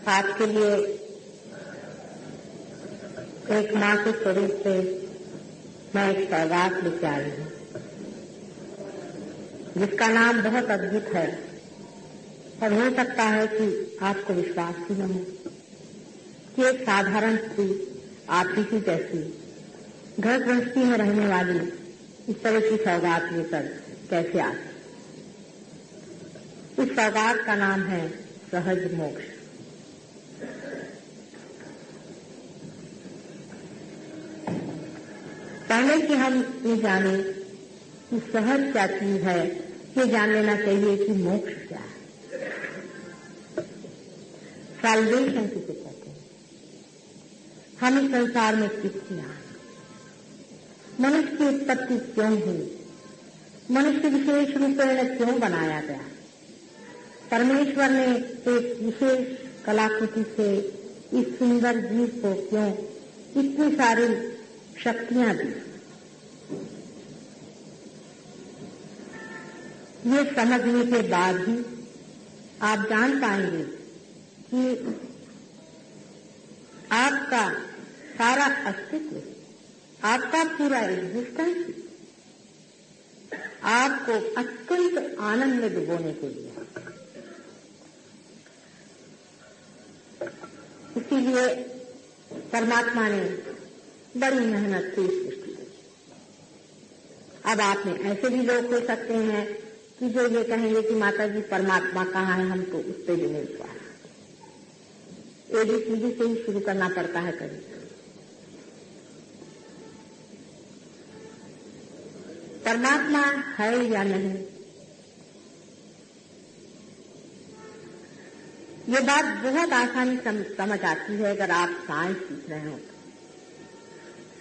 आपके लिए एक माँ के स्वरूप से मैं एक सौगात लेके आई हूँ, जिसका नाम बहुत अद्भुत है और हो सकता है कि आपको विश्वास ही न हो कि एक साधारण स्त्री आप ही की जैसी घर गृहस्थी में रहने वाली इस तरह की सौगात लेकर कैसे आती। इस सौगात का नाम है सहज मोक्ष। पहले कि हम ये जाने कि सहज क्या चीज है, ये जान लेना चाहिए कि मोक्ष क्या है। सैल्वेशन किसे कहते हैं, हम इस संसार में किसकी आए, मनुष्य की उत्पत्ति क्यों हुई, मनुष्य विशेष रूप में क्यों बनाया गया, परमेश्वर ने एक विशेष कलाकृति से इस सुंदर जीव को क्यों इतनी सारी शक्तियां दी। ये समझने के बाद ही आप जान पाएंगे कि आपका सारा अस्तित्व, आपका पूरा एग्जिस्टेंस आपको अत्यंत आनंद में डुबोने के लिए। इसीलिए परमात्मा ने बड़ी मेहनत से सृष्टि की। अब आप में ऐसे भी लोग हो सकते हैं कि जो ये कहेंगे कि माता जी परमात्मा कहाँ है, हम तो उस पर भी नहीं विश्वास। एबीसीडी से ही शुरू करना पड़ता है कभी। परमात्मा है या नहीं, ये बात बहुत आसानी समझ आती है अगर आप साइंस सीख रहे हो।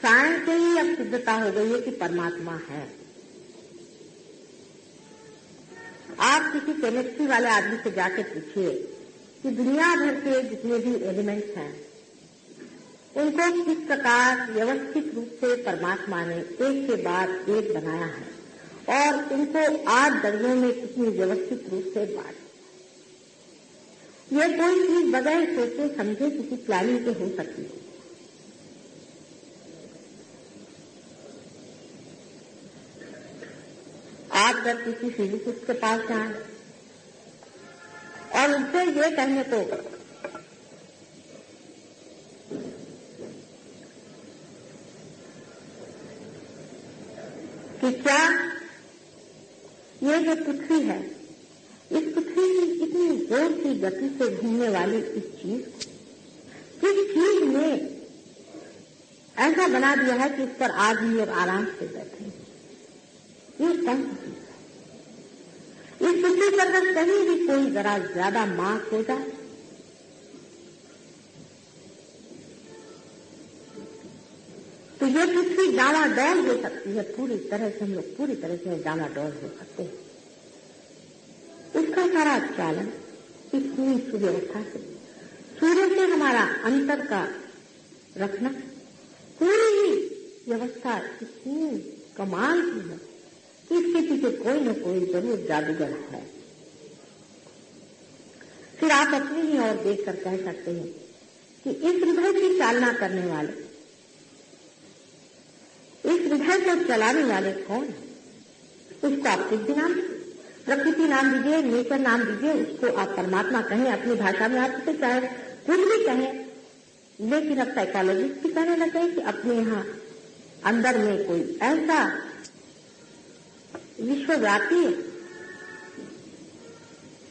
साइंस से ही अब सिद्धता हो गई है कि परमात्मा है। आप किसी केमिस्ट्री वाले आदमी से जाके पूछिए कि दुनिया भर के जितने भी एलिमेंट्स हैं उनको किस प्रकार व्यवस्थित रूप से परमात्मा ने एक के बाद एक बनाया है और इनको 8 दर्जों में कितनी व्यवस्थित रूप से बांटा। ये कोई चीज बगैर सोचे समझे किसी प्लानिंग के हो सकती है। आप जब किसी फिजिसिस्ट के पास जाएं और उनसे ये कहने को कि क्या ये जो पृथ्वी है, इस पृथ्वी की इतनी जोर की गति से घूमने वाली इस चीज, किस चीज ने ऐसा बना दिया है कि इस पर आदमी और आराम से बैठे, ये कौन सी चीज है? इस पृथ्वी पर अगर कहीं भी कोई जरा ज्यादा मास हो जाए तो ये पृथ्वी डामाडोल हो सकती है। पूरी तरह से हम लोग पूरी तरह से डामाडोल हो सकते हैं। उसका सारा चालन इस पूरी सुव्यवस्था से, सूर्य से हमारा अंतर का रखना, पूरी ही व्यवस्था इतनी कमाल की है कि इसके पीछे कोई न कोई जरूर जादूगर है। फिर आप अपनी ही ओर देख कर कह सकते हैं कि इस हृदय की चालना करने वाले, इस हृदय को चलाने वाले कौन है? उसको आप सिद्धि नाम, प्रकृति नाम दीजिए, नेचर नाम दीजिए, उसको आप परमात्मा कहें, अपनी भाषा में आप उसे चाहे कुछ भी कहें। लेकिन अब साइकोलॉजिस्ट भी कहने लगे कि अपने यहाँ अंदर में कोई ऐसा विश्वव्यापी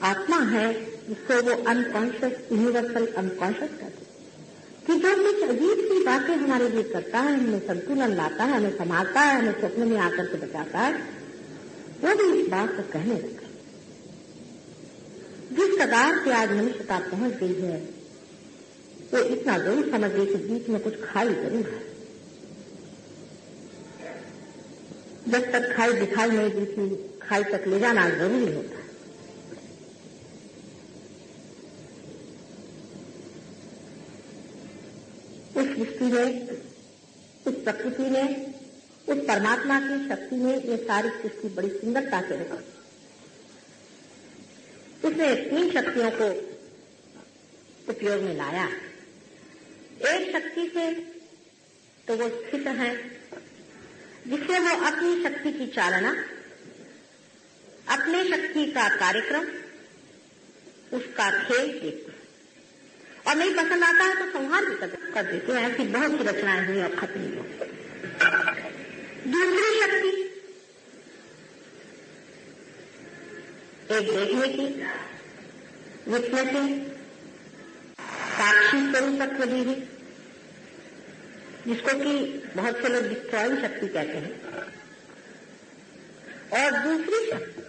आत्मा है जिसको वो अनकॉन्शियस, यूनिवर्सल अनकॉन्शियस कहते हैं, कि जो कुछ अजीब सी बातें हमारे लिए करता है, हमें संतुलन लाता है, हमें संभालता है, हमें स्वप्न में आकर के बचाता है, वो भी इस बात को कहने लगा। जिस कगार से आज मनुष्यता पहुंच गई है वो इतना जरूर समझ गई कि बीच में कुछ खाई जरूर है। जब तक खाई दिखाई नहीं दी थी, खाई तक ले जाना जरूरी होता है। उस सृष्टि ने, उस प्रकृति ने, उस परमात्मा की शक्ति ने ये सारी सृष्टि बड़ी सुंदरता से रखी। उसने 3 शक्तियों को उपयोग में लाया। एक शक्ति से तो वो स्थित है जिससे वो अपनी शक्ति की चालना, अपने शक्ति का कार्यक्रम, उसका खेल देखते हैं और नहीं पसंद आता है तो संहार भी कर देते हैं। ऐसी बहुत सी रचनाएं हुई और खत्म नहीं हो। दूसरी शक्ति एक देखने की, विटनेसिंग, साक्षी स्वरूपत्व दी हुई, जिसको कि बहुत से लोग डिस्ट्रॉइंग शक्ति कहते हैं। और दूसरी शक्ति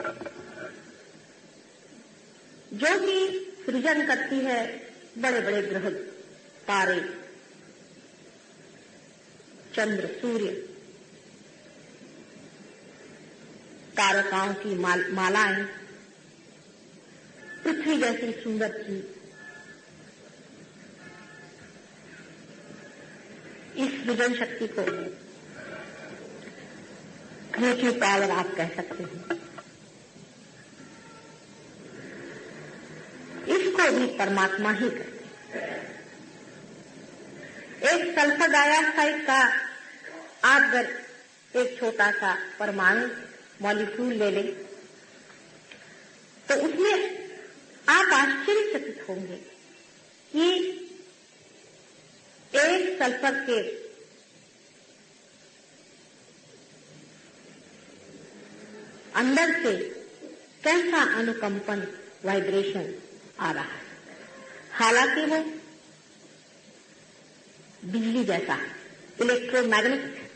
जो कि सृजन करती है बड़े बड़े ग्रह, तारे, चंद्र, सूर्य, तारकाओं की मालाएं, पृथ्वी जैसी सुंदर चीज। इस सृजन शक्ति को क्रिएटिव पावर आप कह सकते हैं। इसको भी परमात्मा ही करते हैं। एक सल्फर डाइऑक्साइड का आप अगर एक छोटा सा परमाणु मॉलिक्यूल ले लें तो उसमें आप आश्चर्यचकित होंगे कि एक सल्फर के अंदर से कैसा अनुकंपन, वाइब्रेशन आ रहा है। हालांकि वो बिजली जैसा है, इलेक्ट्रोमैग्नेटिक है,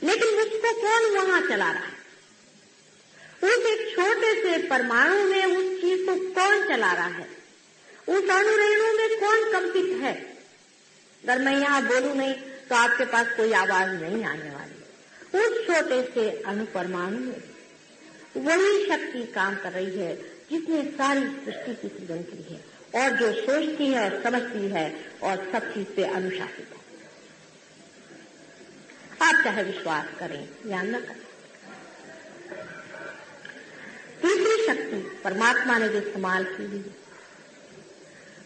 लेकिन उसको कौन वहां चला रहा है? उस एक छोटे से परमाणु में उस चीज को कौन चला रहा है? उस अणुरेणु में कौन कंपित है? अगर मैं यहां बोलूं नहीं तो आपके पास कोई आवाज नहीं आने वाली। उस छोटे से अणुपरमाणु में वही शक्ति काम कर रही है जिसने सारी सृष्टि की सृजन की है और जो सोचती है और समझती है और सब चीज पे अनुशासित है। आप चाहे विश्वास करें या न करें। तीसरी शक्ति परमात्मा ने जो इस्तेमाल की है,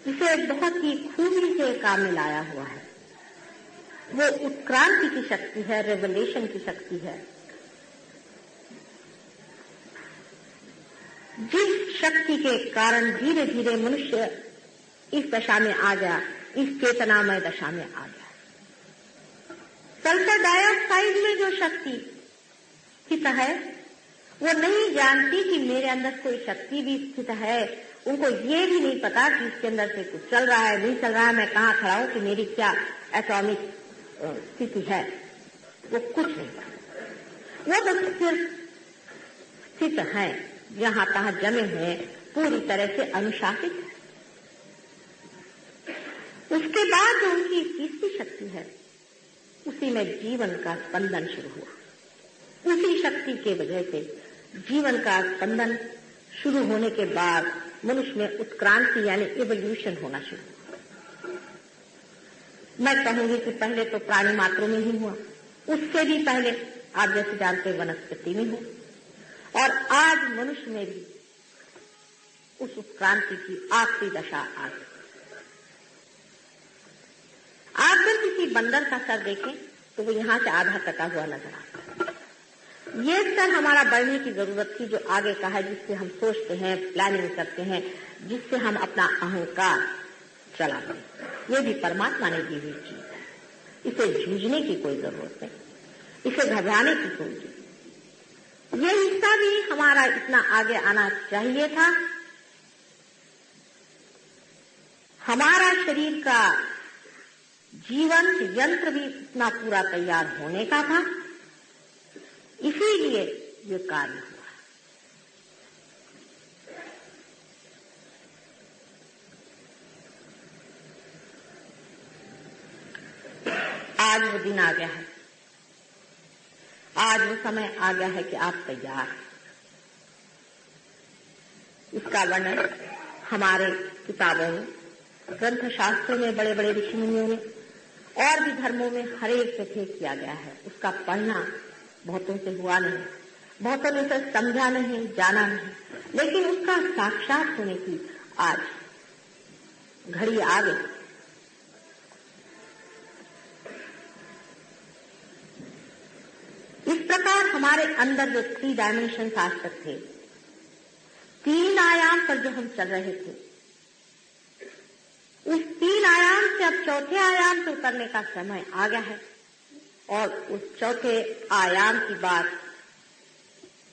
इसे बहुत ही खूबी से काम में लाया हुआ है। वो उत्क्रांति की शक्ति है, रेवलेशन की शक्ति है। जिस शक्ति के कारण धीरे धीरे मनुष्य इस दशा में आ गया, इस चेतनामय दशा में आ गया। सल्फर डाइऑक्साइड में जो शक्ति स्थित है वो नहीं जानती कि मेरे अंदर कोई शक्ति भी स्थित है। उनको ये भी नहीं पता कि इसके अंदर से कुछ चल रहा है, नहीं चल रहा है, मैं कहाँ खड़ा हूं, कि मेरी क्या एटॉमिक स्थिति है। वो कुछ नहीं पता। वो बस सिर्फ स्थित है, जहां तहां जमे हैं, पूरी तरह से अनुशासित है। उसके बाद जो उनकी तीसरी शक्ति है, उसी में जीवन का स्पंदन शुरू हुआ। उसी शक्ति के वजह से जीवन का स्पंदन शुरू होने के बाद मनुष्य में उत्क्रांति यानी इवोल्यूशन होना शुरू हुआ। मैं कहूंगी कि पहले तो प्राणी मात्रों में ही हुआ, उससे भी पहले आप जैसे जानते वनस्पति में हुआ, और आज मनुष्य में भी उस उत्क्रांति की आखिरी दशा आ गई। आप जब किसी बंदर का सर देखें तो वो यहां से आधा कटा हुआ नजर आता है। ये सर हमारा बढ़ने की जरूरत थी, जो आगे का है, जिससे हम सोचते हैं, प्लानिंग करते हैं, जिससे हम अपना अहंकार चलाते हैं। ये भी परमात्मा ने दी हुई चीज है। इसे जूझने की कोई जरूरत नहीं, इसे घबराने की कोई जरूरत। ये हिस्सा भी हमारा इतना आगे आना चाहिए था। हमारा शरीर का जीवन यंत्र भी इतना पूरा तैयार होने का था, इसीलिए ये कार्य हुआ। आज वो दिन आ गया है, आज वो समय आ गया है कि आप तैयार हैं। इसका वर्णन हमारे किताबों में, ग्रंथ शास्त्रों में, बड़े बड़े ऋषि मुनियों ने और भी धर्मों में हर एक जगह किया गया है। उसका पढ़ना बहुतों से हुआ नहीं, बहुतों ने उसे समझा नहीं, जाना नहीं, लेकिन उसका साक्षात होने की आज घड़ी आ गई। इस प्रकार हमारे अंदर जो 3 डायमेंशन आज तक थे, 3 आयाम पर जो हम चल रहे थे, उस 3 आयाम से अब चौथे आयाम पे उतरने का समय आ गया है। और उस चौथे आयाम की बात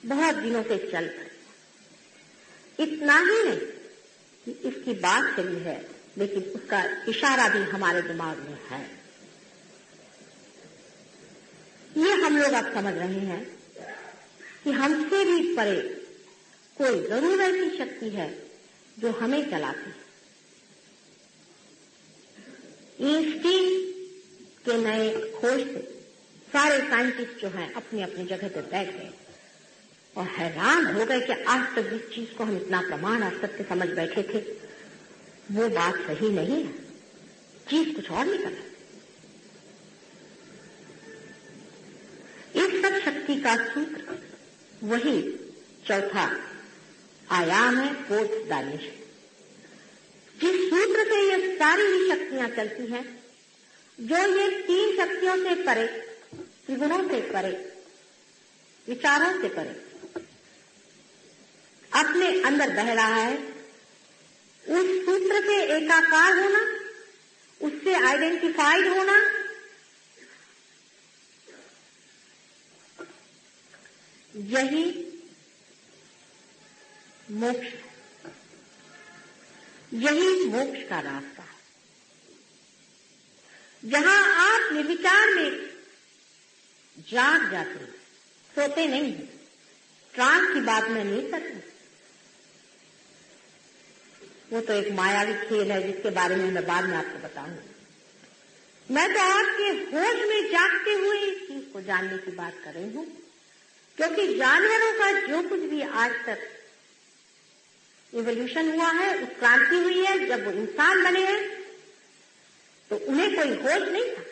बहुत दिनों से चल रही। इतना ही नहीं कि इसकी बात चली है, लेकिन उसका इशारा भी हमारे दिमाग में है। ये हम लोग अब समझ रहे हैं कि हमसे भी परे कोई जरूर ऐसी शक्ति है जो हमें चलाती है। आइंस्टीन के नए खोज से सारे साइंटिस्ट जो हैं अपनी अपनी जगह पर बैठ गए और हैरान हो गए कि आज तक जिस चीज को हम इतना प्रमाण और सत्य समझ बैठे थे, वो बात सही नहीं है, चीज कुछ और निकल है। इस सब शक्ति का सूत्र वही चौथा आयाम है, 4th डायमेंशन। जिस सूत्र से ये सारी ही शक्तियां चलती हैं, जो ये 3 शक्तियों से परे, त्रिगुणों से परे, विचारों से परे अपने अंदर बह रहा है, उस सूत्र से एकाकार होना, उससे आइडेंटिफाइड होना, यही मोक्ष, यही मोक्ष का रास्ता है। जहां आप निर्विचार में जाग जाते हैं, सोते नहीं हैं। ट्रांस की बात मैं नहीं करती, वो तो एक मायावी खेल है जिसके बारे में मैं बाद में आपको बताऊंगी। मैं तो आपके होश में जागते हुए इस चीज को जानने की बात कर रही हूं, क्योंकि जानवरों का जो कुछ भी आज तक इवोल्यूशन हुआ है, उत्क्रांति हुई है, जब वो इंसान बने हैं तो उन्हें कोई होश नहीं था।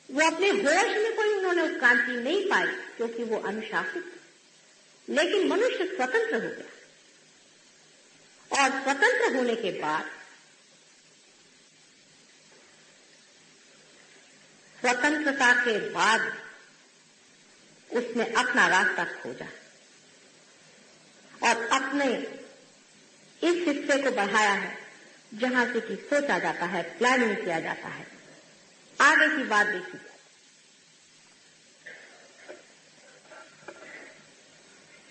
वो अपने होश में कोई उन्होंने उत्क्रांति नहीं पाई, क्योंकि वो अनुशासित थे। लेकिन मनुष्य स्वतंत्र हो गया, और स्वतंत्र होने के बाद स्वतंत्रता के बाद उसने अपना रास्ता खोजा और अपने इस हिस्से को बढ़ाया है जहां से कि सोचा जाता है, प्लानिंग किया जाता है, आगे की बात देखी जाती।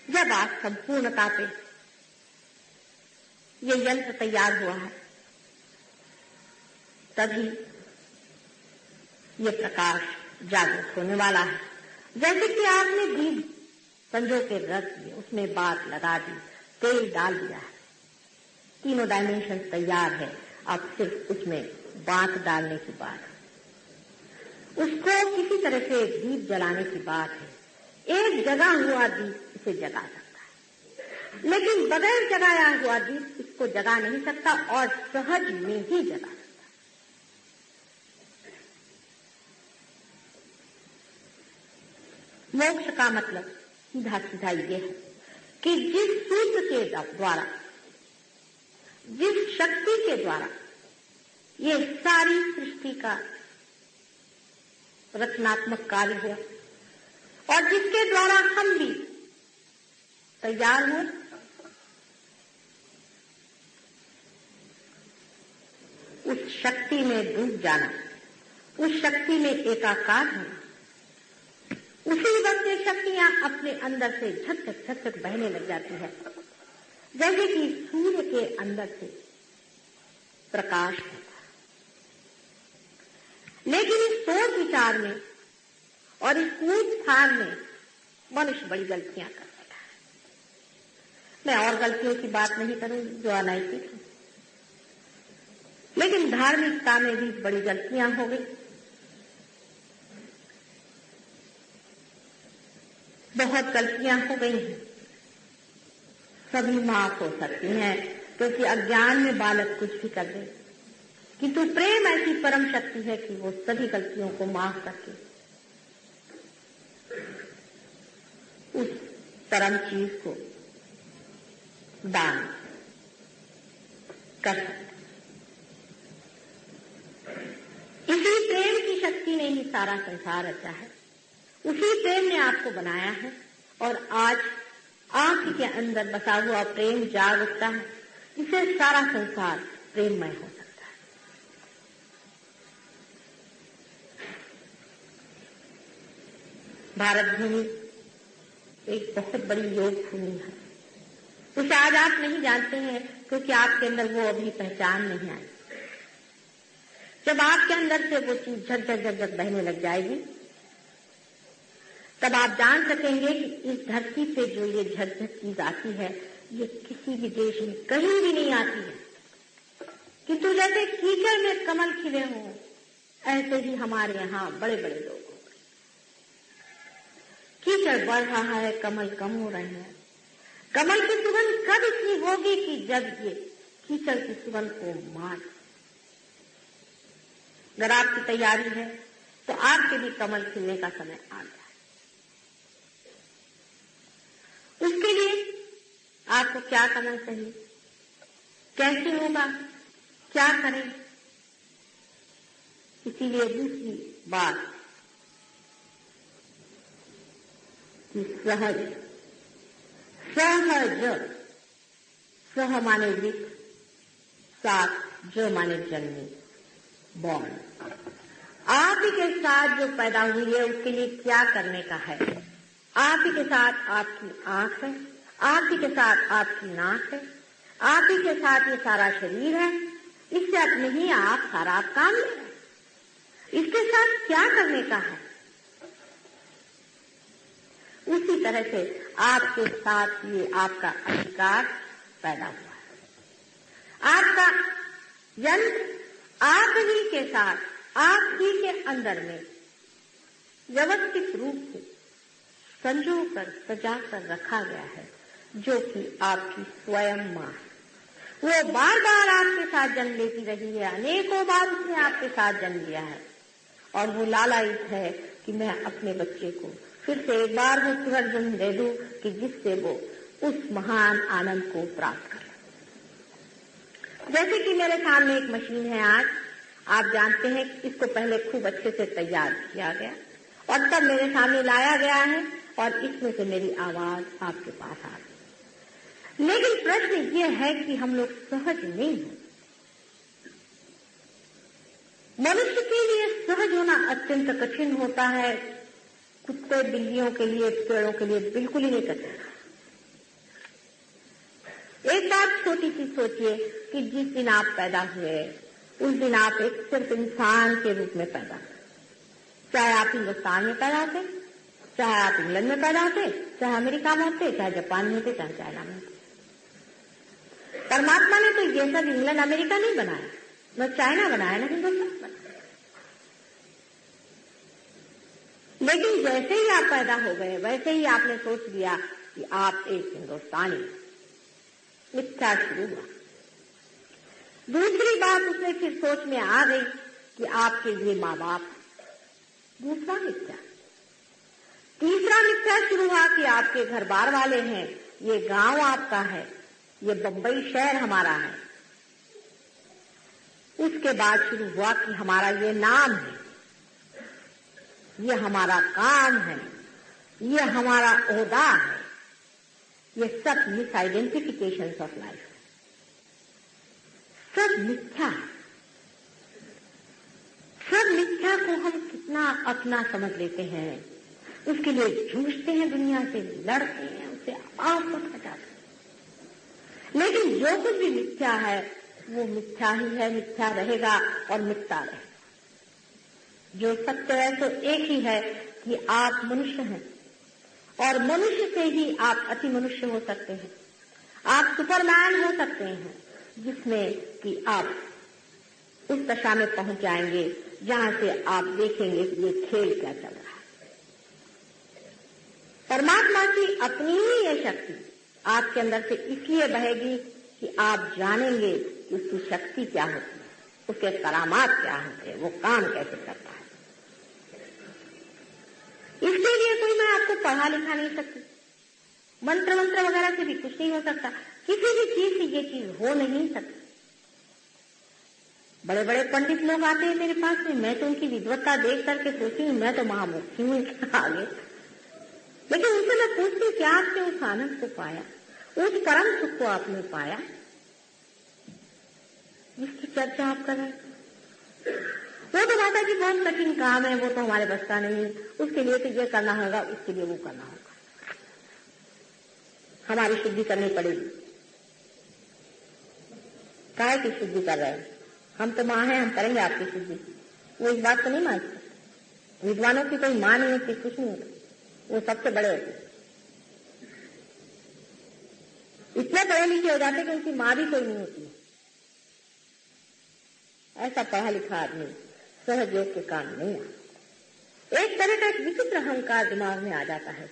जब आज संपूर्णता पे ये यंत्र तैयार हुआ है, तभी ये प्रकाश जागृत होने वाला है। जैसे कि आपने दीप संजो के रख दिए, उसमें बात लगा दी, तेल डाल दिया है, तीनों डायमेंशन तैयार है, अब सिर्फ उसमें बात डालने की बात है। उसको किसी तरह से दीप जलाने की बात है। एक जगा हुआ दीप इसे जगा सकता है, लेकिन बगैर जगाया हुआ दीप इसको जगा नहीं सकता और सहज में ही जगा सकता है। मोक्ष का मतलब सीधा सीधा ये है कि जिस सूत्र के द्वारा, जिस शक्ति के द्वारा ये सारी सृष्टि का रचनात्मक कार्य हुआ और जिसके द्वारा हम भी तैयार हो, उस शक्ति में डूब जाना, उस शक्ति में एकाकार होना, उसी वक्त ये शक्तियां अपने अंदर से झटक झटक बहने लग जाती है, जैसे कि सूर्य के अंदर से प्रकाश होता है। लेकिन इस सोच विचार में और इस कूद फाड़ में मनुष्य बड़ी गलतियां कर रहा है। मैं और गलतियों की बात नहीं करूंगी जो अनैतिक है, लेकिन धार्मिकता में भी बड़ी गलतियां हो गई। बहुत गलतियां हो गई हैं, सभी माफ हो सकती हैं, क्योंकि अज्ञान में बालक कुछ भी कर दे, किंतु प्रेम ऐसी परम शक्ति है कि वो सभी गलतियों को माफ करके उस परम चीज को दान, कर सकते। इसी प्रेम की शक्ति ने ही सारा संसार रचा है। उसी प्रेम ने आपको बनाया है और आज आपके अंदर बसा हुआ प्रेम जाग उठता है, इससे सारा संसार प्रेममय हो सकता है। भारत भूमि एक बहुत बड़ी योग भूमि है। कुछ आज आप नहीं जानते हैं क्योंकि आपके अंदर वो अभी पहचान नहीं आई। जब आपके अंदर से वो चीज झकझक झकझक बहने लग जाएगी, तब आप जान सकेंगे कि इस धरती पे जो ये झकझक चीज आती है, ये किसी भी देश में कहीं भी नहीं आती है। किंतु जैसे कीचड़ में कमल खिले हों, ऐसे ही हमारे यहाँ बड़े बड़े लोग हो गए। कीचड़ बढ़ रहा है, कमल कम हो रहे हैं। कमल की सुगंध कब इतनी होगी कि जब ये कीचड़ की सुगंध को मार। अगर आपकी तैयारी है तो आपके भी कमल खिलने का समय आ गया है। उसके लिए आपको क्या करना चाहिए, कैसे होगा, क्या करें? इसीलिए दूसरी बात कि सहज, सहज, सह माने विक, साथ ज माने जन्मी, बॉर्न। आप ही के साथ जो पैदा हुई है उसके लिए क्या करने का है? आप ही के साथ आपकी आंख है, आप ही के साथ आपकी नाक है, आप ही के साथ ये सारा शरीर है। इससे अपने ही आप सारा काम ले रहे हैं। इसके साथ क्या करने का है? उसी तरह से आपके साथ ये आपका अधिकार पैदा हुआ है। आपका यंत्र आप ही के साथ, आप ही के अंदर में व्यवस्थित रूप से संजो कर, सजा कर रखा गया है, जो कि आपकी स्वयं मां है। वो बार बार आपके साथ जन्म लेती रही है, अनेकों बार उसने आपके साथ जन्म लिया है और वो लालायित है कि मैं अपने बच्चे को फिर से एक बार वो पुनर्जन्म दे दूं कि जिससे वो उस महान आनंद को प्राप्त करे। जैसे कि मेरे सामने एक मशीन है आज, आप जानते हैं कि इसको पहले खूब अच्छे से तैयार किया गया और तब मेरे सामने लाया गया है और इसमें से मेरी आवाज आपके पास आ गई। लेकिन प्रश्न ये है कि हम लोग सहज नहीं हैं। मनुष्य के लिए सहज होना अत्यंत कठिन होता है, कुत्ते बिल्लियों के लिए, पेड़ों के लिए बिल्कुल ही नहीं कठिन। एक बात छोटी सी सोचिए कि जिस दिन आप पैदा हुए उस दिन आप एक सिर्फ इंसान के रूप में पैदा हुए। चाहे आप हिंदुस्तान में पैदा होते, चाहे आप इंग्लैंड में पैदा होते, चाहे अमेरिका में होते, चाहे जापान में होते, चाहे चाइना में होते। परमात्मा ने तो ये सब इंग्लैंड अमेरिका नहीं बनाया, न चाइना बनाया, न हिंदुस्तान बनाया। लेकिन जैसे ही आप पैदा हो गए वैसे ही आपने सोच लिया कि आप एक हिंदुस्तानी। मिथ्या शुरू हुआ। दूसरी बात उसमें फिर सोच में आ गई कि आपके ये माँ बाप, दूसरा मिथ्या। तीसरा मिथ्या शुरू हुआ कि आपके घर बार वाले हैं, ये गांव आपका है, ये बंबई शहर हमारा है। उसके बाद शुरू हुआ कि हमारा ये नाम है, ये हमारा काम है, ये हमारा ओहदा है। ये सब मिस आइडेंटिफिकेशन ऑफ लाइफ, सब मिथ्या है। सब मिथ्या को हम कितना अपना समझ लेते हैं, उसके लिए जूझते हैं, दुनिया से लड़ते हैं, उससे आफत हटाते हैं। लेकिन जो कुछ भी मिथ्या है वो मिथ्या ही है, मिथ्या रहेगा और मिटता रहेगा। जो सत्य है तो एक ही है कि आप मनुष्य हैं और मनुष्य से ही आप अति मनुष्य हो सकते हैं। आप सुपरमैन हो सकते हैं, जिसमें कि आप उस दशा में पहुंच जाएंगे जहां से आप देखेंगे कि ये खेल क्या चल रहा है। परमात्मा की अपनी ही ये शक्ति आपके अंदर से इसलिए बहेगी कि आप जानेंगे कि उसकी शक्ति क्या होती है, उसके करामात क्या होते हैं, वो काम कैसे करता है। इसके लिए कोई मैं आपको पढ़ा लिखा नहीं सकती, मंत्र वगैरह से भी कुछ नहीं हो सकता, किसी भी चीज से ये चीज हो नहीं सकती। बड़े बड़े पंडित लोग आते हैं मेरे पास में, मैं तो उनकी विद्वत्ता देख करके सोचती हूँ मैं तो महामुखी हूँ आगे। लेकिन उनसे मैं पूछती हूँ क्या आपने उस आनंद को पाया, उस परम सुख को आपने पाया जिसकी चर्चा आप कर रहे हैं? वो तो माता जी बहुत कठिन काम है, वो तो हमारे बस का नहीं, उसके लिए तो ये करना होगा, उसके लिए वो करना होगा, हमारी शुद्धि करनी पड़ेगी। काहे की शुद्धि कर रहे हैं? हम तो माँ हैं, हम करेंगे आपकी शुद्धि। वो इस बात को नहीं मानते। विद्वानों की कोई माँ नहीं होती, कुछ नहीं होता, वो सबसे बड़े होते, इतने पढ़े लिखे हो जाते कि उनकी माँ भी कोई नहीं होती। ऐसा पढ़ा लिखा आदमी सहयोग के काम नहीं आता। एक तरह का एक विचित्र अहंकार दिमाग में आ जाता है।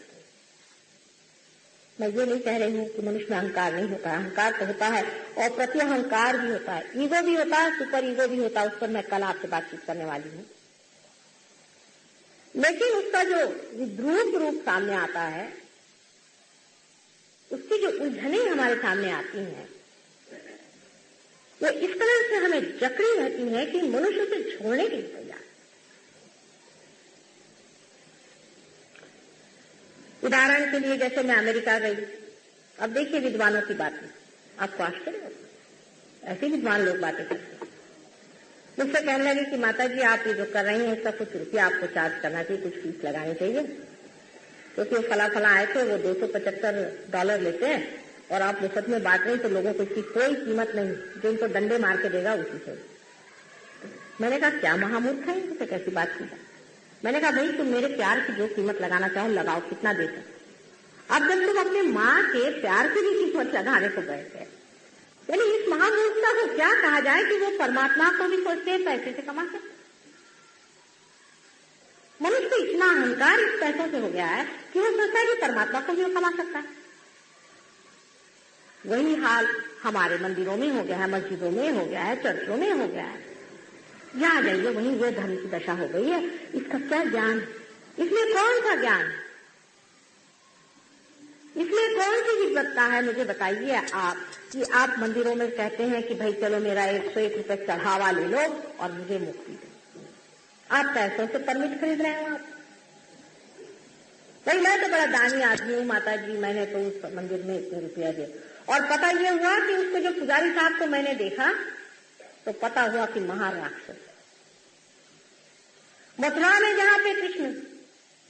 मैं ये नहीं कह रही हूं कि मनुष्य में अहंकार नहीं होता, अहंकार तो होता है और प्रति अहंकार भी होता है, ईगो भी होता है, सुपर ईगो भी होता है। उस पर मैं कल आपसे बातचीत करने वाली हूं। लेकिन उसका जो विद्रूप रूप सामने आता है, उसकी जो उलझने हमारे सामने आती हैं, वो इस तरह से हमें जकड़ी रहती है कि मनुष्य से छोड़ने के लिए तैयार। उदाहरण के लिए जैसे मैं अमेरिका गई, अब देखिए विद्वानों की बातें, आपको आश्चर्य होगा, ऐसे विद्वान लोग बातें करते हैं। मुझसे कहने लगे कि माता जी आप ये जो कर रही हैं इसका कुछ रुपया आपको चार्ज करना चाहिए, कुछ फीस लगानी चाहिए, क्योंकि वो फला आए थे, वो $275 लेते हैं और आप मुफ्त में बांट रहे हैं, तो लोगों को इसकी कोई कीमत नहीं, जो इनको डंडे मार के देगा उसी से। मैंने कहा क्या महामूर्ख है, इनसे कैसी बात की? मैंने कहा भाई तुम मेरे प्यार की जो कीमत लगाना चाहो लगाओ, कितना देते? अब जब तुम अपने माँ के प्यार की भी कीमत लगाने को बैठे, यानी इस महामूर्खता को क्या कहा जाए कि वो परमात्मा को भी सोचते हैं पैसे से कमा सकते। मनुष्य को इतना अहंकार इस पैसों से हो गया है कि वो सोचता है कि परमात्मा को भी वो कमा सकता है। वही हाल हमारे मंदिरों में हो गया है, मस्जिदों में हो गया है, चर्चों में हो गया है। यहाँ जाइए वहीं वो धर्म की दशा हो गई है। इसका क्या ज्ञान, इसमें कौन सा ज्ञान, इसमें कौन सी विद्वत्ता है? मुझे बताइए आप कि आप मंदिरों में कहते हैं कि भाई चलो मेरा 101 रुपये चढ़ावा ले लो और मुझे मुक्ति दो। आप पैसों से परमिट खरीद रहे हो। आप भाई मैं तो बड़ा दानी आदमी हूँ माता जी, मैंने तो उस मंदिर में इतने रुपया दिए। और पता ये हुआ कि उसको जो पुजारी साहब को मैंने देखा तो पता हुआ कि महाराक्षस। मथुरा में जहाँ पे कृष्ण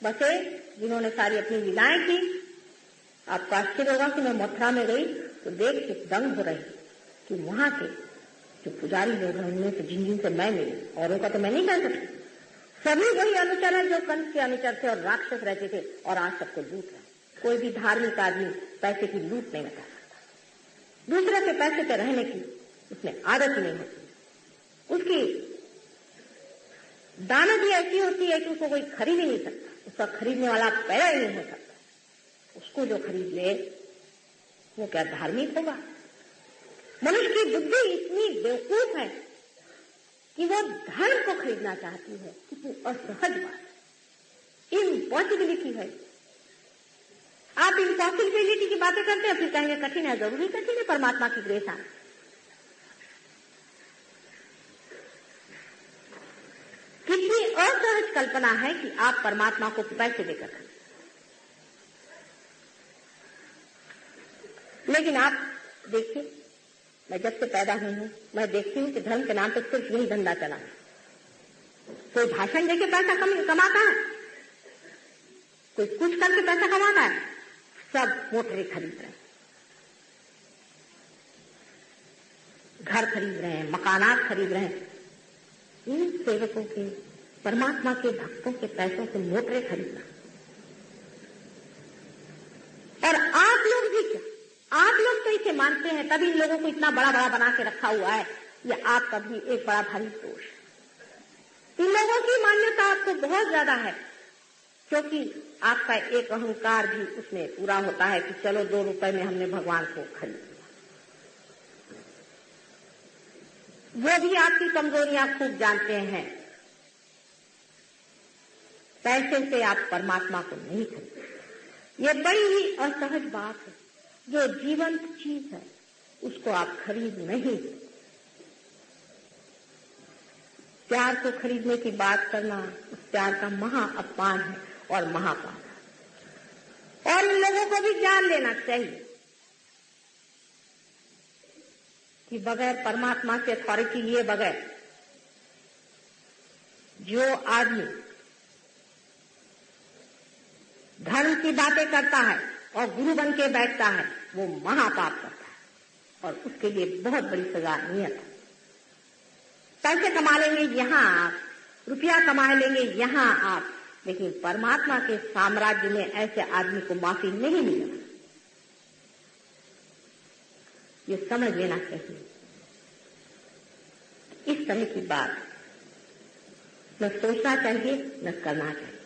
बसे, जिन्होंने सारी अपनी लीलाएं की, आपको आश्चर्य होगा कि मैं मथुरा में गई तो देख के दंग हो रही कि वहां के जो पुजारी लोग हैं उनमें से जिन से मैं मिली, औरों का तो मैं नहीं कह सकती, सभी वही अनुचर है जो कंस के अनुचर थे और राक्षस रहते थे और आज सबको लूट रहे। कोई भी धार्मिक आदमी पैसे की लूट नहीं बता सकता, दूसरे के पैसे पे रहने की उसमें आदत ही नहीं होती। उसकी दानत ही ऐसी होती है कि उसको कोई खरीद ही नहीं सकता, उसका खरीदने वाला पैदा ही नहीं हो सकता। उसको जो खरीद ले वो क्या धार्मिक होगा? मनुष्य की बुद्धि इतनी बेवकूफ है कि वो धर्म को खरीदना चाहती है। कितनी असहज बात, इम्पॉसिबिलिटी है। आप इम्पॉसिबिलिटी की बातें करते हैं फिर कहेंगे कठिन है। जरूरी कठिन है परमात्मा की ग्रेस आना। कितनी असहज कल्पना है कि आप परमात्मा को पैसे देकर खरीदें। लेकिन आप देखिए, मैं जब से पैदा हुई हूं मैं देखती हूं कि धर्म के नाम पर सिर्फ यही धंधा चला है। कोई भाषण देके पैसा कमाता है, कोई कुछ करके पैसा कमाता है, सब मोटरें खरीद रहे हैं, घर खरीद रहे हैं, मकानात खरीद रहे हैं। इन सेवकों के, परमात्मा के भक्तों के पैसों से मोटरें खरीदना। और आप लोग भी क्या, आप लोग तो इसे मानते हैं, तभी इन लोगों को इतना बड़ा बड़ा बना के रखा हुआ है। ये आपका भी एक बड़ा भारी दोष है। इन लोगों की मान्यता आपको बहुत ज्यादा है, क्योंकि आपका एक अहंकार भी उसमें पूरा होता है कि चलो 2 रुपए में हमने भगवान को खरीद लिया। वो भी आपकी कमजोरियां खूब जानते हैं। पैसे से आप परमात्मा को नहीं खरीदते। ये बड़ी ही असहज बात है। जो जीवंत चीज है उसको आप खरीद नहीं। प्यार को खरीदने की बात करना उस प्यार का महा अपमान है और महापाप है। और इन लोगों को भी जान लेना चाहिए कि बगैर परमात्मा से अथॉरिटी लिए बगैर जो आदमी धर्म की बातें करता है और गुरु बन के बैठता है वो महापाप करता है और उसके लिए बहुत बड़ी सजा नियत है। पैसे कमा लेंगे यहां आप, रुपया कमा लेंगे यहां आप, लेकिन परमात्मा के साम्राज्य में ऐसे आदमी को माफी नहीं मिलेगी। ये समझ लेना चाहिए। इस तरह की बात न सोचना चाहिए न करना चाहिए।